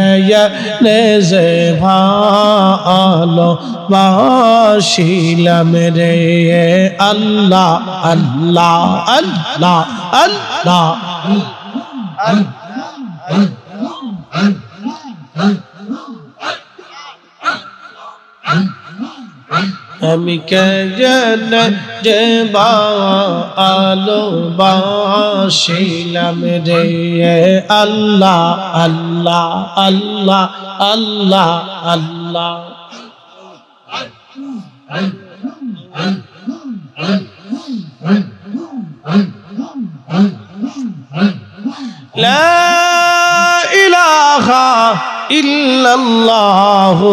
যে ভালো বাসিলাম রে আল্লাহ আল্লাহ আল্লাহ আল্লাহ আমি যে আলো বাসিলাম রে আল্লাহ আল্লাহ আল্লাহ আল্লাহ আল্লাহ লা ইলাহা ইল্লাল্লাহু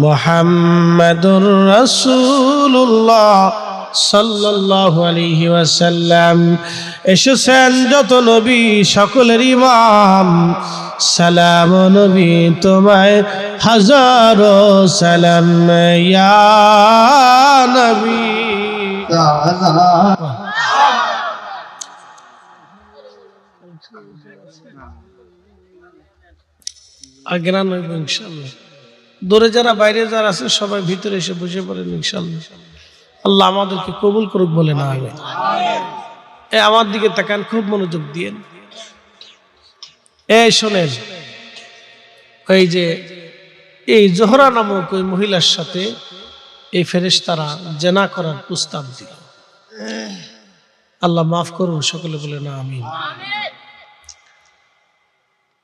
মুহাম্মাদুর রাসূল রাসূলুল্লাহ সাল্লাল্লাহু আলাইহি ওয়াসাল্লাম। এসেছেন যত নবী সকলের ইমাম, সালাম নবী তোমায় হাজারো সালাম ইয়া নবী। আগ্রান হইব ইনশাআল্লাহ। দূরে যারা বাইরে যারা আছে সবাই ভিতরে এসে বসে পড়েন ইনশাআল্লাহ। আল্লাহ আমাদেরকে কবুল করুক বলে না আমিন। আমার দিকে তাকান, খুব মনোযোগ দিয়েন। এই শোনেন, এই যে এই জোহরা নামক ওই মহিলার সাথে এই ফেরেশতারা জেনা করার প্রস্তাব দিল। আল্লাহ মাফ করুন, সকলে বলে না আমিন।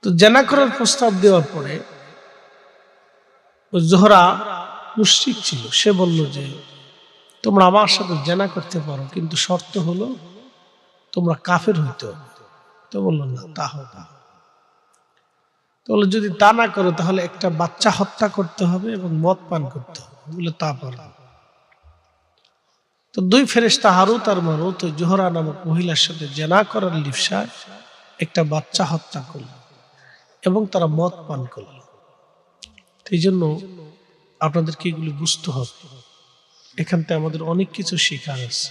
তো জেনা করার প্রস্তাব দেওয়ার পরে ওই জোহরা মুশরিক ছিল, সে বলল যে তোমরা আমার সাথে জেনা করতে পারো, কিন্তু শর্ত হলো তোমরা কাফের হইতে হবে। তো বললো না, তা হবে না। বললো যদি তা না করো তাহলে একটা বাচ্চা হত্যা করতে হবে এবং মদ পান করতে হবে। বলে তা পারো। তো দুই ফেরেশতা হারুত আর মারুত ওই জোহরা নামক মহিলার সাথে জেনা করার লিপ্সায় একটা বাচ্চা হত্যা করল এবং তারা মদ পান করল। এই জন্য আপনাদেরকে এগুলি বুঝতে হবে, এখান থেকে আমাদের অনেক কিছু শেখার আছে।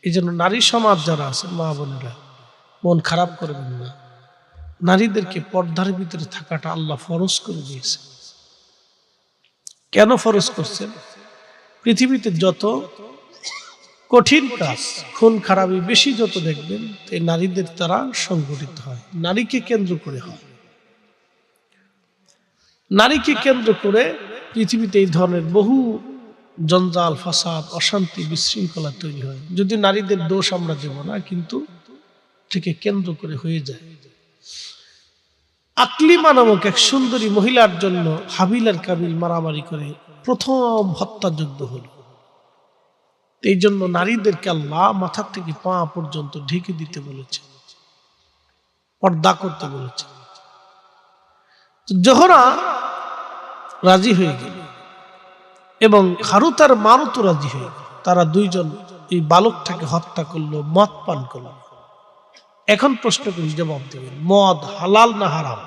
এই জন্য নারী সমাজ যারা আছে, মা বোনেরা, মন খারাপ করবেন না। নারীদেরকে পর্দার ভিতরে থাকাটা আল্লাহ ফরজ করে দিয়েছে। কেন ফরজ করছেন? পৃথিবীতে যত কঠিন কাজ, খুন খারাপি বেশি যত দেখবেন, এই নারীদের দ্বারা সংগঠিত হয়, নারীকে কেন্দ্র করে হয়। নারীকে কেন্দ্র করে পৃথিবীতে এই ধরনের বহু জঞ্জাল, ফাসাদ, অশান্তি, বিশৃঙ্খলা তৈরি হয়। যদি নারীদের দোষ আমরা দেব না, কিন্তু থেকে কেন্দ্র করে হয়ে যায়। আকলিমা নামক এক সুন্দরী মহিলার জন্য হাবিল আর কাবিল মারামারি করে প্রথম হত্যাযজ্ঞ হল। এই জন্য নারীদেরকে আল্লাহ মাথা থেকে পা পর্যন্ত ঢেকে দিতে বলেছে, পর্দা করতে বলেছে। জোহরা রাজি হয়ে গেল এবং হারুত আর মারুত রাজি হয়ে গেল। তারা দুইজন এই বালকটাকে হত্যা করলো, মদ পান করলো। এখন প্রশ্ন করি, জবাব দেবেন, মদ হালাল না হারাম?